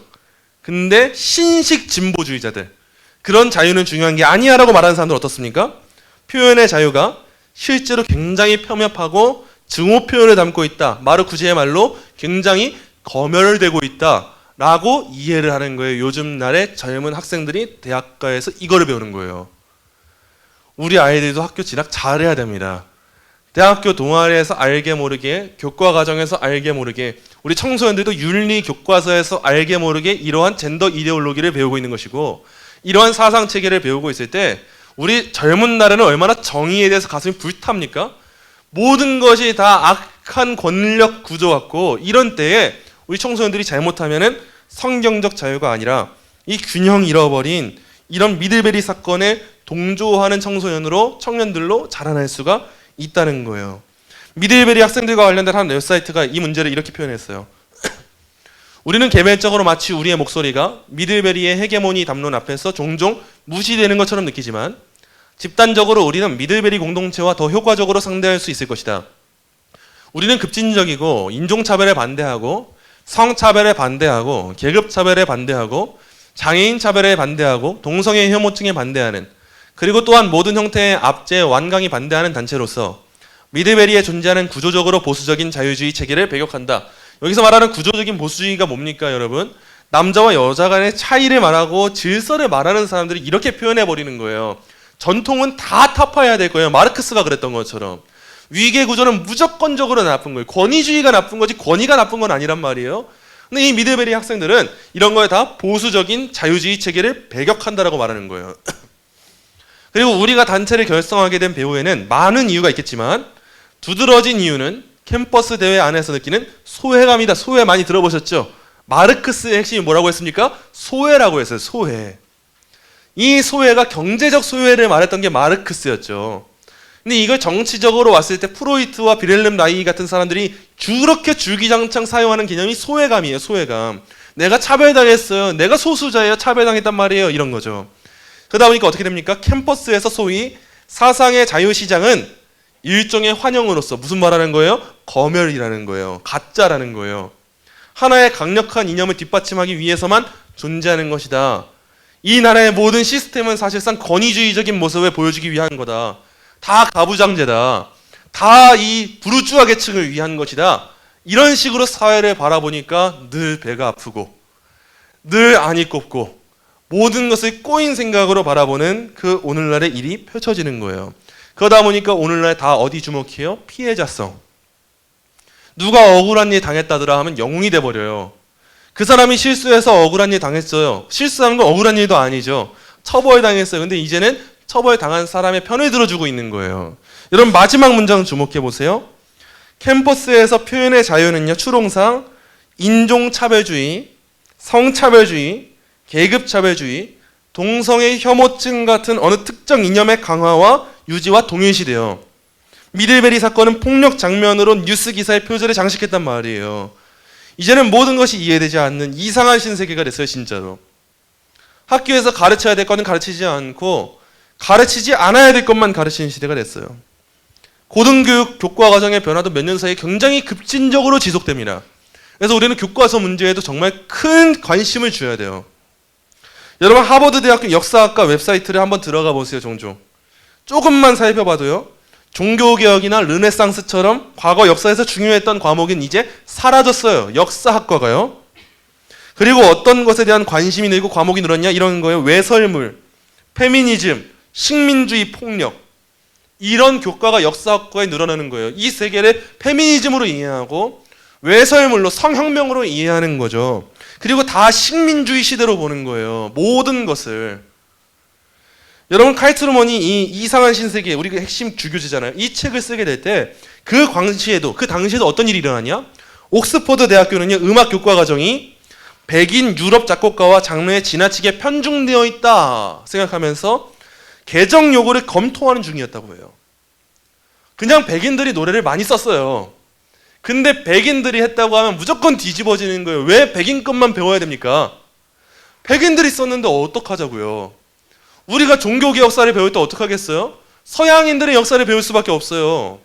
근데 신식 진보주의자들, 그런 자유는 중요한 게 아니야라고 말하는 사람들은 어떻습니까? 표현의 자유가 실제로 굉장히 폄훼하고 증오 표현을 담고 있다. 마르쿠지의 말로 굉장히 검열되고 있다라고 이해를 하는 거예요. 요즘 날의 젊은 학생들이 대학가에서 이거를 배우는 거예요. 우리 아이들도 학교 진학 잘해야 됩니다. 대학교 동아리에서 알게 모르게, 교과 과정에서 알게 모르게, 우리 청소년들도 윤리 교과서에서 알게 모르게 이러한 젠더 이데올로기를 배우고 있는 것이고 이러한 사상 체계를 배우고 있을 때 우리 젊은 날에는 얼마나 정의에 대해서 가슴이 불탑니까? 모든 것이 다 악한 권력 구조 같고 이런 때에 우리 청소년들이 잘못하면은 성경적 자유가 아니라 이 균형 잃어버린 이런 미들베리 사건에 동조하는 청년들로 자라날 수가 있다는 거예요. 미들베리 학생들과 관련된 한 웹사이트가 이 문제를 이렇게 표현했어요. 우리는 개별적으로 마치 우리의 목소리가 미들베리의 헤게모니 담론 앞에서 종종 무시되는 것처럼 느끼지만 집단적으로 우리는 미들베리 공동체와 더 효과적으로 상대할 수 있을 것이다. 우리는 급진적이고 인종차별에 반대하고 성차별에 반대하고 계급차별에 반대하고 장애인 차별에 반대하고 동성애 혐오증에 반대하는 그리고 또한 모든 형태의 압제, 완강히 반대하는 단체로서 미들베리에 존재하는 구조적으로 보수적인 자유주의 체계를 배격한다. 여기서 말하는 구조적인 보수주의가 뭡니까, 여러분? 남자와 여자 간의 차이를 말하고 질서를 말하는 사람들이 이렇게 표현해버리는 거예요. 전통은 다 타파해야 될 거예요. 마르크스가 그랬던 것처럼. 위계 구조는 무조건적으로 나쁜 거예요. 권위주의가 나쁜 거지 권위가 나쁜 건 아니란 말이에요. 근데 이 미들베리 학생들은 이런 거에 다 보수적인 자유주의 체계를 배격한다라고 말하는 거예요. 그리고 우리가 단체를 결성하게 된 배후에는 많은 이유가 있겠지만 두드러진 이유는 캠퍼스 대회 안에서 느끼는 소외감이다. 소외 많이 들어보셨죠? 마르크스의 핵심이 뭐라고 했습니까? 소외라고 했어요. 소외. 이 소외가 경제적 소외를 말했던 게 마르크스였죠. 근데 이걸 정치적으로 왔을 때 프로이트와 비렐름 라이 같은 사람들이 그렇게 줄기장창 사용하는 개념이 소외감이에요. 소외감. 내가 차별당했어요. 내가 소수자예요. 차별당했단 말이에요. 이런 거죠. 그러다 보니까 어떻게 됩니까? 캠퍼스에서 소위 사상의 자유시장은 일종의 환영으로서 무슨 말하는 거예요? 검열이라는 거예요. 가짜라는 거예요. 하나의 강력한 이념을 뒷받침하기 위해서만 존재하는 것이다. 이 나라의 모든 시스템은 사실상 권위주의적인 모습을 보여주기 위한 거다. 다 가부장제다. 다 이 부르주아 계층을 위한 것이다. 이런 식으로 사회를 바라보니까 늘 배가 아프고 늘 안이 꼽고 모든 것을 꼬인 생각으로 바라보는 그 오늘날의 일이 펼쳐지는 거예요. 그러다 보니까 오늘날 다 어디 주목해요? 피해자성. 누가 억울한 일 당했다더라 하면 영웅이 돼버려요. 그 사람이 실수해서 억울한 일 당했어요. 실수한 건 억울한 일도 아니죠. 처벌당했어요. 근데 이제는 처벌당한 사람의 편을 들어주고 있는 거예요. 여러분 마지막 문장 주목해 보세요. 캠퍼스에서 표현의 자유는요. 추론상 인종차별주의, 성차별주의, 계급차별주의, 동성애 혐오증 같은 어느 특정 이념의 강화와 유지와 동일시돼요. 미들베리 사건은 폭력 장면으로 뉴스 기사의 표절에 장식했단 말이에요. 이제는 모든 것이 이해되지 않는 이상한 신세계가 됐어요. 진짜로. 학교에서 가르쳐야 될 거는 가르치지 않고 가르치지 않아야 될 것만 가르치는 시대가 됐어요. 고등교육 교과 과정의 변화도 몇 년 사이에 굉장히 급진적으로 지속됩니다. 그래서 우리는 교과서 문제에도 정말 큰 관심을 줘야 돼요. 여러분 하버드 대학교 역사학과 웹사이트를 한번 들어가 보세요. 종종. 조금만 살펴봐도요. 종교개혁이나 르네상스처럼 과거 역사에서 중요했던 과목은 이제 사라졌어요. 역사학과가요. 그리고 어떤 것에 대한 관심이 늘고 과목이 늘었냐? 이런 거예요. 외설물, 페미니즘, 식민주의 폭력, 이런 교과가 역사학과에 늘어나는 거예요. 이 세계를 페미니즘으로 이해하고 외설물로 성혁명으로 이해하는 거죠. 그리고 다 식민주의 시대로 보는 거예요. 모든 것을. 여러분, 칼 트루먼이 이 이상한 신세계, 우리 그 핵심 주교지잖아요. 이 책을 쓰게 될 때 그 당시에도 어떤 일이 일어나냐? 옥스퍼드 대학교는요, 음악 교과 과정이 백인 유럽 작곡가와 장르에 지나치게 편중되어 있다 생각하면서 개정 요구를 검토하는 중이었다고 해요. 그냥 백인들이 노래를 많이 썼어요. 근데 백인들이 했다고 하면 무조건 뒤집어지는 거예요. 왜 백인 것만 배워야 됩니까? 백인들이 썼는데 어떡하자고요? 우리가 종교계 역사를 배울 때 어떡하겠어요? 서양인들의 역사를 배울 수밖에 없어요.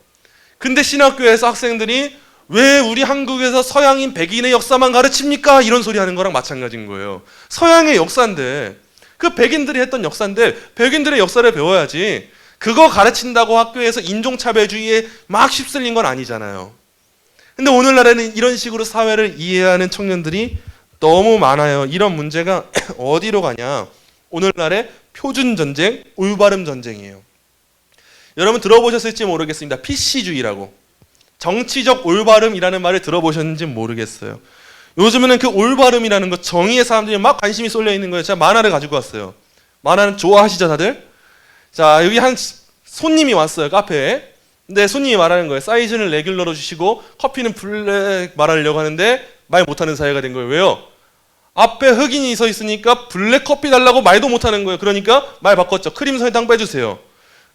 근데 신학교에서 학생들이 왜 우리 한국에서 서양인 백인의 역사만 가르칩니까? 이런 소리 하는 거랑 마찬가지인 거예요. 서양의 역사인데, 그 백인들이 했던 역사인데 백인들의 역사를 배워야지, 그거 가르친다고 학교에서 인종차별주의에 막 휩쓸린 건 아니잖아요. 근데 오늘날에는 이런 식으로 사회를 이해하는 청년들이 너무 많아요. 이런 문제가 어디로 가냐? 오늘날의 표준전쟁, 올바름 전쟁이에요. 여러분 들어보셨을지 모르겠습니다. PC주의라고. 정치적 올바름이라는 말을 들어보셨는지 모르겠어요. 요즘에는 그 올바름이라는 거, 정의에 사람들이 막 관심이 쏠려 있는 거예요. 제가 만화를 가지고 왔어요. 만화는 좋아하시죠, 다들? 자, 여기 한 손님이 왔어요, 카페에. 근데 손님이 말하는 거예요. 사이즈는 레귤러로 주시고 커피는 블랙 말하려고 하는데 말 못하는 사이가 된 거예요. 왜요? 앞에 흑인이 서 있으니까 블랙 커피 달라고 말도 못하는 거예요. 그러니까 말 바꿨죠. 크림 설탕 빼주세요.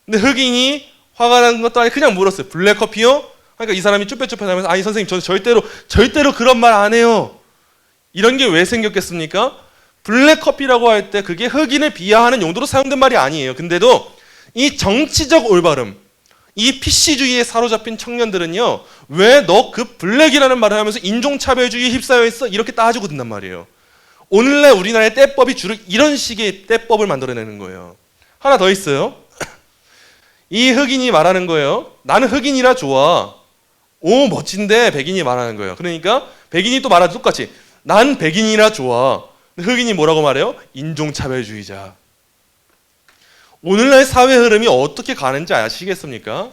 근데 흑인이 화가 난 것도 아니고 그냥 물었어요. 블랙 커피요? 그러니까 이 사람이 쭈뼛쭈뼛하면서, 아니 선생님, 저는 절대로 그런 말 안 해요. 이런 게 왜 생겼겠습니까? 블랙 커피라고 할 때 그게 흑인을 비하하는 용도로 사용된 말이 아니에요. 근데도 이 정치적 올바름, 이 PC주의에 사로잡힌 청년들은요, 왜 너 그 블랙이라는 말을 하면서 인종차별주의에 휩싸여 있어? 이렇게 따지고 든단 말이에요. 오늘날 우리나라의 떼법이 주로 이런 식의 떼법을 만들어내는 거예요. 하나 더 있어요. 이 흑인이 말하는 거예요. 나는 흑인이라 좋아. 오, 멋진데, 백인이 말하는 거예요. 그러니까 백인이 또 말하도 똑같이 난 백인이라 좋아. 흑인이 뭐라고 말해요? 인종차별주의자. 오늘날 사회 흐름이 어떻게 가는지 아시겠습니까?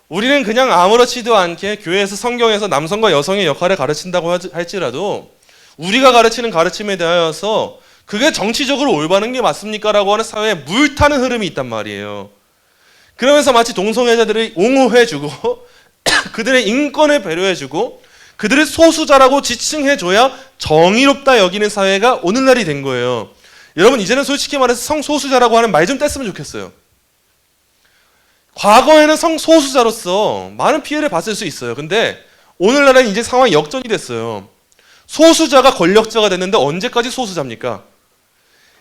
우리는 그냥 아무렇지도 않게 교회에서 성경에서 남성과 여성의 역할을 가르친다고 할지라도 우리가 가르치는 가르침에 대하여서 그게 정치적으로 올바른 게 맞습니까? 라고 하는 사회에 물타는 흐름이 있단 말이에요. 그러면서 마치 동성애자들을 옹호해주고 그들의 인권을 배려해주고 그들을 소수자라고 지칭해줘야 정의롭다 여기는 사회가 오늘날이 된 거예요. 여러분, 이제는 솔직히 말해서 성소수자라고 하는 말 좀 뗐으면 좋겠어요. 과거에는 성소수자로서 많은 피해를 봤을 수 있어요. 근데 오늘날은 이제 상황이 역전이 됐어요. 소수자가 권력자가 됐는데 언제까지 소수자입니까?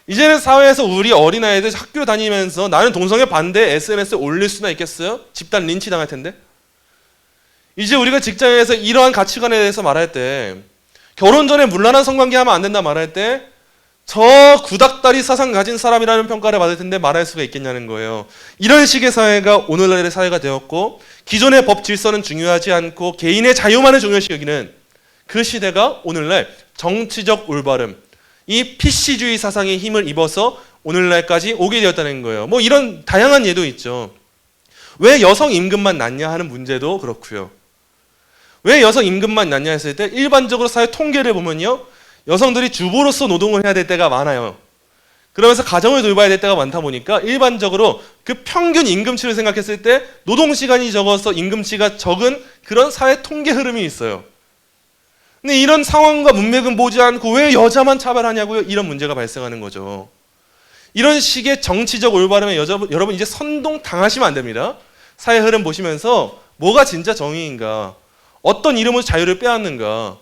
이제는 사회에서 우리 어린아이들 학교 다니면서 나는 동성애 반대 SNS에 올릴 수나 있겠어요? 집단 린치 당할 텐데. 이제 우리가 직장에서 이러한 가치관에 대해서 말할 때, 결혼 전에 문란한 성관계 하면 안 된다 말할 때, 저 구닥다리 사상 가진 사람이라는 평가를 받을 텐데 말할 수가 있겠냐는 거예요. 이런 식의 사회가 오늘날의 사회가 되었고, 기존의 법 질서는 중요하지 않고 개인의 자유만을 중요시 여기는 그 시대가 오늘날 정치적 올바름, 이 PC주의 사상의 힘을 입어서 오늘날까지 오게 되었다는 거예요. 뭐 이런 다양한 예도 있죠. 왜 여성 임금만 낮냐 하는 문제도 그렇고요. 왜 여성 임금만 낮냐 했을 때 일반적으로 사회 통계를 보면요, 여성들이 주부로서 노동을 해야 될 때가 많아요. 그러면서 가정을 돌봐야 될 때가 많다 보니까 일반적으로 그 평균 임금치를 생각했을 때 노동시간이 적어서 임금치가 적은 그런 사회 통계 흐름이 있어요. 근데 이런 상황과 문맥은 보지 않고 왜 여자만 차별하냐고요? 이런 문제가 발생하는 거죠. 이런 식의 정치적 올바름에 여러분 이제 선동 당하시면 안 됩니다. 사회 흐름 보시면서 뭐가 진짜 정의인가? 어떤 이름으로 자유를 빼앗는가?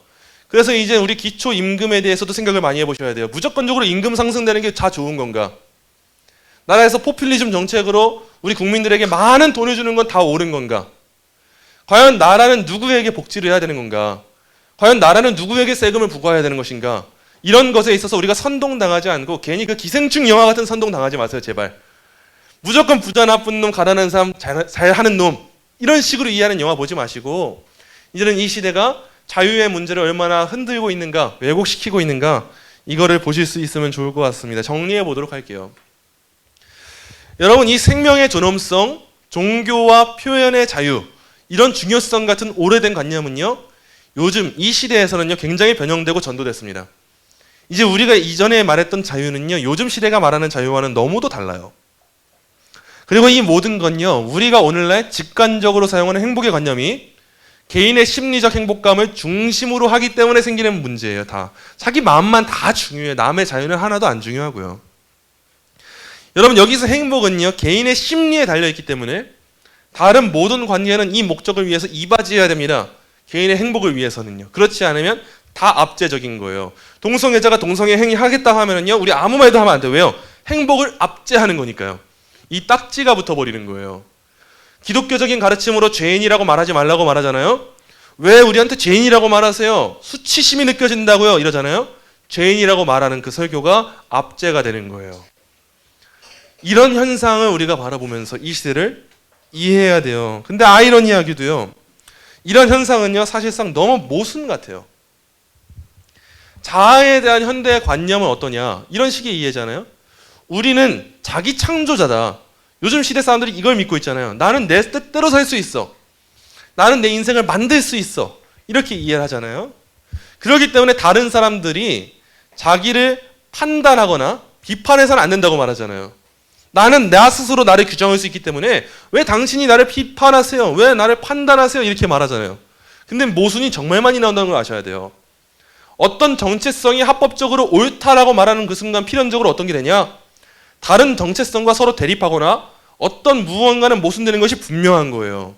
그래서 이제 우리 기초 임금에 대해서도 생각을 많이 해보셔야 돼요. 무조건적으로 임금 상승되는 게 다 좋은 건가? 나라에서 포퓰리즘 정책으로 우리 국민들에게 많은 돈을 주는 건 다 옳은 건가? 과연 나라는 누구에게 복지를 해야 되는 건가? 과연 나라는 누구에게 세금을 부과해야 되는 것인가? 이런 것에 있어서 우리가 선동당하지 않고 괜히 그 기생충 영화 같은 선동당하지 마세요, 제발. 무조건 부자 나쁜 놈, 가난한 사람, 잘하는 놈, 이런 식으로 이해하는 영화 보지 마시고, 이제는 이 시대가 자유의 문제를 얼마나 흔들고 있는가, 왜곡시키고 있는가, 이거를 보실 수 있으면 좋을 것 같습니다. 정리해 보도록 할게요. 여러분, 이 생명의 존엄성, 종교와 표현의 자유, 이런 중요성 같은 오래된 관념은요, 요즘 이 시대에서는요 굉장히 변형되고 전도됐습니다. 이제 우리가 이전에 말했던 자유는요 요즘 시대가 말하는 자유와는 너무도 달라요. 그리고 이 모든 건요 우리가 오늘날 직관적으로 사용하는 행복의 관념이 개인의 심리적 행복감을 중심으로 하기 때문에 생기는 문제예요. 다 자기 마음만 다 중요해요. 남의 자유는 하나도 안 중요하고요. 여러분, 여기서 행복은요 개인의 심리에 달려있기 때문에 다른 모든 관계는 이 목적을 위해서 이바지해야 됩니다. 개인의 행복을 위해서는요. 그렇지 않으면 다 압제적인 거예요. 동성애자가 동성애 행위하겠다 하면은요 우리 아무 말도 하면 안 돼요. 왜요? 행복을 압제하는 거니까요. 이 딱지가 붙어버리는 거예요. 기독교적인 가르침으로 죄인이라고 말하지 말라고 말하잖아요. 왜 우리한테 죄인이라고 말하세요? 수치심이 느껴진다고요 이러잖아요. 죄인이라고 말하는 그 설교가 압제가 되는 거예요. 이런 현상을 우리가 바라보면서 이 시대를 이해해야 돼요. 근데 아이러니하게도요 이런 현상은요 사실상 너무 모순 같아요. 자아에 대한 현대의 관념은 어떠냐, 이런 식의 이해잖아요. 우리는 자기 창조자다. 요즘 시대 사람들이 이걸 믿고 있잖아요. 나는 내 뜻대로 살 수 있어. 나는 내 인생을 만들 수 있어. 이렇게 이해를 하잖아요. 그렇기 때문에 다른 사람들이 자기를 판단하거나 비판해서는 안 된다고 말하잖아요. 나는 나 스스로 나를 규정할 수 있기 때문에 왜 당신이 나를 비판하세요? 왜 나를 판단하세요? 이렇게 말하잖아요. 근데 모순이 정말 많이 나온다는 걸 아셔야 돼요. 어떤 정체성이 합법적으로 옳다라고 말하는 그 순간 필연적으로 어떤 게 되냐? 다른 정체성과 서로 대립하거나 어떤 무언가는 모순되는 것이 분명한 거예요.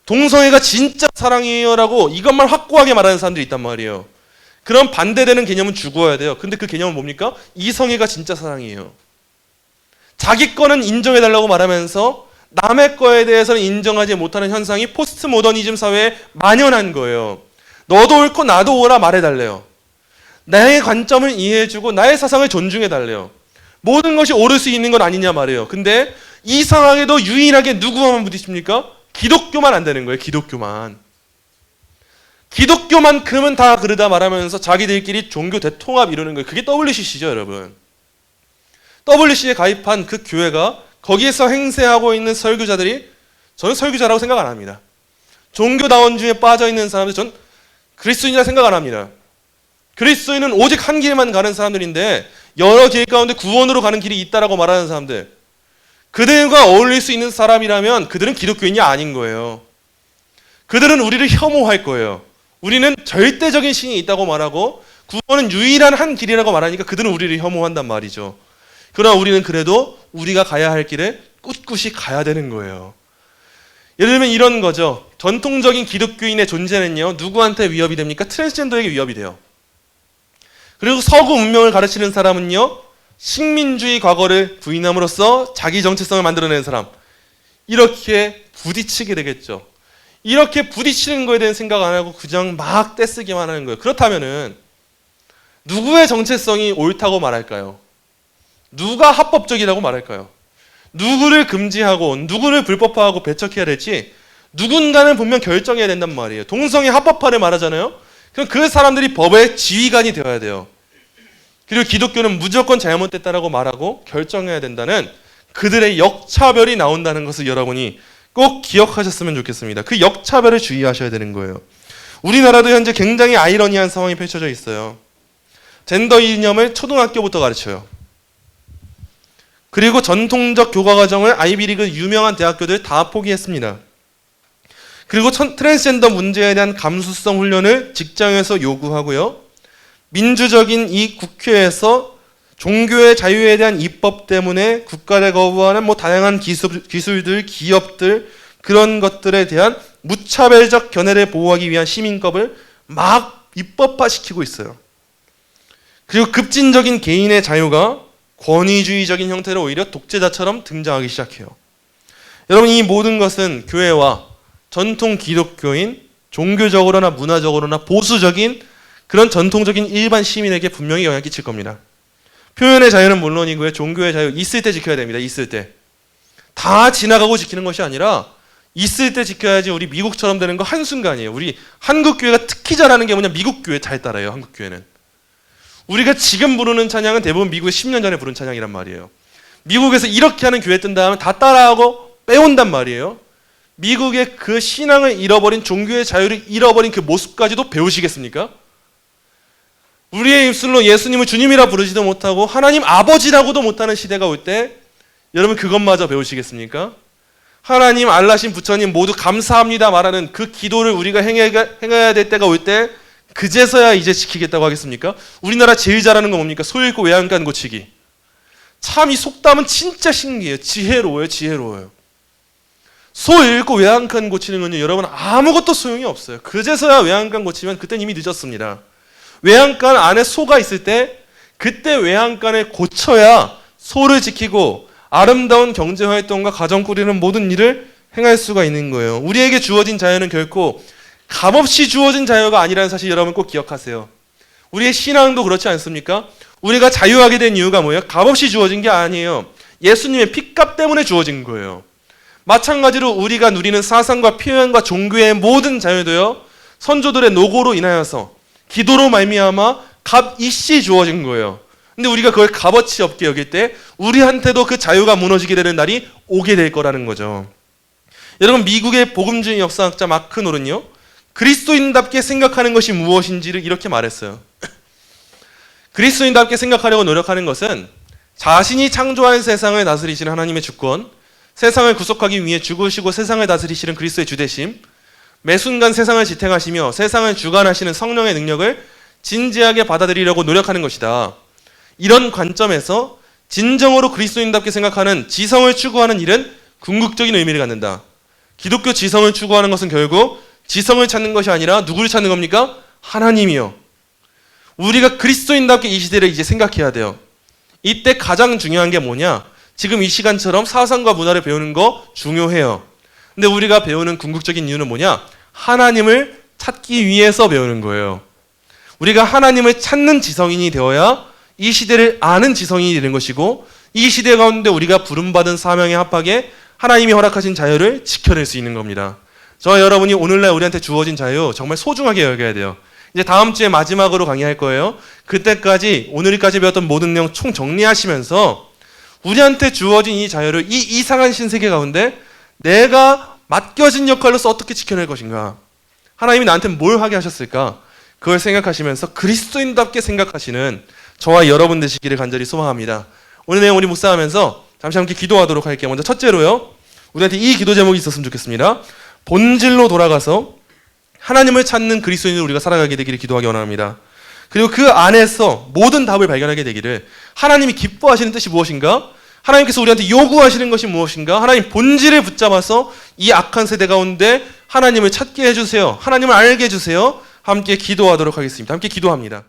동성애가 진짜 사랑이에요 라고 이것만 확고하게 말하는 사람들이 있단 말이에요. 그럼 반대되는 개념은 죽어야 돼요. 근데 그 개념은 뭡니까? 이성애가 진짜 사랑이에요. 자기 거는 인정해달라고 말하면서 남의 거에 대해서는 인정하지 못하는 현상이 포스트 모더니즘 사회에 만연한 거예요. 너도 옳고 나도 옳아 말해달래요. 나의 관점을 이해해주고 나의 사상을 존중해달래요. 모든 것이 옳을 수 있는 건 아니냐 말이에요. 근데 이상하게도 유일하게 누구만 부딪힙니까? 기독교만 안 되는 거예요. 기독교만. 기독교만큼은 다 그러다 말하면서 자기들끼리 종교 대통합 이루는 거예요. 그게 WCC죠, 여러분. WCC에 가입한 그 교회가 거기에서 행세하고 있는 설교자들이 저는 설교자라고 생각 안 합니다. 종교다원주의에 빠져있는 사람들 전 그리스도인이라 생각 안 합니다. 그리스도인은 오직 한 길만 가는 사람들인데 여러 길 가운데 구원으로 가는 길이 있다라고 말하는 사람들, 그들과 어울릴 수 있는 사람이라면 그들은 기독교인이 아닌 거예요. 그들은 우리를 혐오할 거예요. 우리는 절대적인 신이 있다고 말하고 구원은 유일한 한 길이라고 말하니까 그들은 우리를 혐오한단 말이죠. 그러나 우리는 그래도 우리가 가야 할 길에 꿋꿋이 가야 되는 거예요. 예를 들면 이런 거죠. 전통적인 기독교인의 존재는요 누구한테 위협이 됩니까? 트랜스젠더에게 위협이 돼요. 그리고 서구 문명을 가르치는 사람은요 식민주의 과거를 부인함으로써 자기 정체성을 만들어내는 사람, 이렇게 부딪히게 되겠죠. 이렇게 부딪히는 거에 대한 생각 안 하고 그냥 막 떼쓰기만 하는 거예요. 그렇다면은 누구의 정체성이 옳다고 말할까요? 누가 합법적이라고 말할까요? 누구를 금지하고 누구를 불법화하고 배척해야 될지 누군가는 분명 결정해야 된단 말이에요. 동성애 합법화를 말하잖아요. 그럼 그 사람들이 법의 지휘관이 되어야 돼요. 그리고 기독교는 무조건 잘못됐다라고 말하고 결정해야 된다는 그들의 역차별이 나온다는 것을 여러분이 꼭 기억하셨으면 좋겠습니다. 그 역차별을 주의하셔야 되는 거예요. 우리나라도 현재 굉장히 아이러니한 상황이 펼쳐져 있어요. 젠더 이념을 초등학교부터 가르쳐요. 그리고 전통적 교과과정을 아이비리그 유명한 대학교들 다 포기했습니다. 그리고 트랜스젠더 문제에 대한 감수성 훈련을 직장에서 요구하고요. 민주적인 이 국회에서 종교의 자유에 대한 입법 때문에 국가를 거부하는 다양한 기술들, 기업들, 그런 것들에 대한 무차별적 견해를 보호하기 위한 시민법을 막 입법화시키고 있어요. 그리고 급진적인 개인의 자유가 권위주의적인 형태로 오히려 독재자처럼 등장하기 시작해요. 여러분, 이 모든 것은 교회와 전통 기독교인, 종교적으로나 문화적으로나 보수적인 그런 전통적인 일반 시민에게 분명히 영향을 끼칠 겁니다. 표현의 자유는 물론이고요. 종교의 자유 있을 때 지켜야 됩니다. 있을 때. 다 지나가고 지키는 것이 아니라 있을 때 지켜야지 우리 미국처럼 되는 거 한순간이에요. 우리 한국 교회가 특히 잘하는 게 뭐냐? 미국 교회 잘 따라요. 한국 교회는. 우리가 지금 부르는 찬양은 대부분 미국에 10년 전에 부른 찬양이란 말이에요. 미국에서 이렇게 하는 교회 뜬다 하면 다 따라하고 빼온단 말이에요. 미국의 그 신앙을 잃어버린, 종교의 자유를 잃어버린 그 모습까지도 배우시겠습니까? 우리의 입술로 예수님을 주님이라 부르지도 못하고 하나님 아버지라고도 못하는 시대가 올 때 여러분 그것마저 배우시겠습니까? 하나님, 알라신, 부처님 모두 감사합니다 말하는 그 기도를 우리가 행해야 될 때가 올 때 그제서야 이제 지키겠다고 하겠습니까? 우리나라 제일 잘하는 거 뭡니까? 소 잃고 외양간 고치기. 참 이 속담은 진짜 신기해요. 지혜로워요. 지혜로워요. 소 잃고 외양간 고치는 건요, 여러분 아무것도 소용이 없어요. 그제서야 외양간 고치면 그땐 이미 늦었습니다. 외양간 안에 소가 있을 때 그때 외양간을 고쳐야 소를 지키고 아름다운 경제활동과 가정 꾸리는 모든 일을 행할 수가 있는 거예요. 우리에게 주어진 자유는 결코 값없이 주어진 자유가 아니라는 사실 여러분 꼭 기억하세요. 우리의 신앙도 그렇지 않습니까? 우리가 자유하게 된 이유가 뭐예요? 값없이 주어진 게 아니에요. 예수님의 피값 때문에 주어진 거예요. 마찬가지로 우리가 누리는 사상과 표현과 종교의 모든 자유도요, 선조들의 노고로 인하여서 기도로 말미암아 값이씨 주어진 거예요. 근데 우리가 그걸 값어치 없게 여길 때 우리한테도 그 자유가 무너지게 되는 날이 오게 될 거라는 거죠. 여러분, 미국의 복음주의 역사학자 마크 노른요, 그리스도인답게 생각하는 것이 무엇인지를 이렇게 말했어요. 그리스도인답게 생각하려고 노력하는 것은 자신이 창조한 세상을 다스리시는 하나님의 주권, 세상을 구속하기 위해 죽으시고 세상을 다스리시는 그리스도의 주대심, 매 순간 세상을 지탱하시며 세상을 주관하시는 성령의 능력을 진지하게 받아들이려고 노력하는 것이다. 이런 관점에서 진정으로 그리스도인답게 생각하는 지성을 추구하는 일은 궁극적인 의미를 갖는다. 기독교 지성을 추구하는 것은 결국 지성을 찾는 것이 아니라 누구를 찾는 겁니까? 하나님이요. 우리가 그리스도인답게 이 시대를 이제 생각해야 돼요. 이때 가장 중요한 게 뭐냐? 지금 이 시간처럼 사상과 문화를 배우는 거 중요해요. 근데 우리가 배우는 궁극적인 이유는 뭐냐? 하나님을 찾기 위해서 배우는 거예요. 우리가 하나님을 찾는 지성인이 되어야 이 시대를 아는 지성인이 되는 것이고, 이 시대 가운데 우리가 부름받은 사명에 합하게 하나님이 허락하신 자유를 지켜낼 수 있는 겁니다. 저와 여러분이 오늘날 우리한테 주어진 자유 정말 소중하게 여겨야 돼요. 이제 다음 주에 마지막으로 강의할 거예요. 그때까지 오늘까지 배웠던 모든 내용 총 정리하시면서 우리한테 주어진 이 자유를 이 이상한 신세계 가운데 내가 맡겨진 역할로서 어떻게 지켜낼 것인가? 하나님이 나한테 뭘 하게 하셨을까? 그걸 생각하시면서 그리스도인답게 생각하시는 저와 여러분 되시기를 간절히 소망합니다. 오늘 내용 우리 묵상하면서 잠시 함께 기도하도록 할게요. 먼저 첫째로요, 우리한테 이 기도 제목이 있었으면 좋겠습니다. 본질로 돌아가서 하나님을 찾는 그리스도인으로 우리가 살아가게 되기를 기도하기 원합니다. 그리고 그 안에서 모든 답을 발견하게 되기를, 하나님이 기뻐하시는 뜻이 무엇인가? 하나님께서 우리한테 요구하시는 것이 무엇인가? 하나님 본질을 붙잡아서 이 악한 세대 가운데 하나님을 찾게 해주세요. 하나님을 알게 해주세요. 함께 기도하도록 하겠습니다. 함께 기도합니다.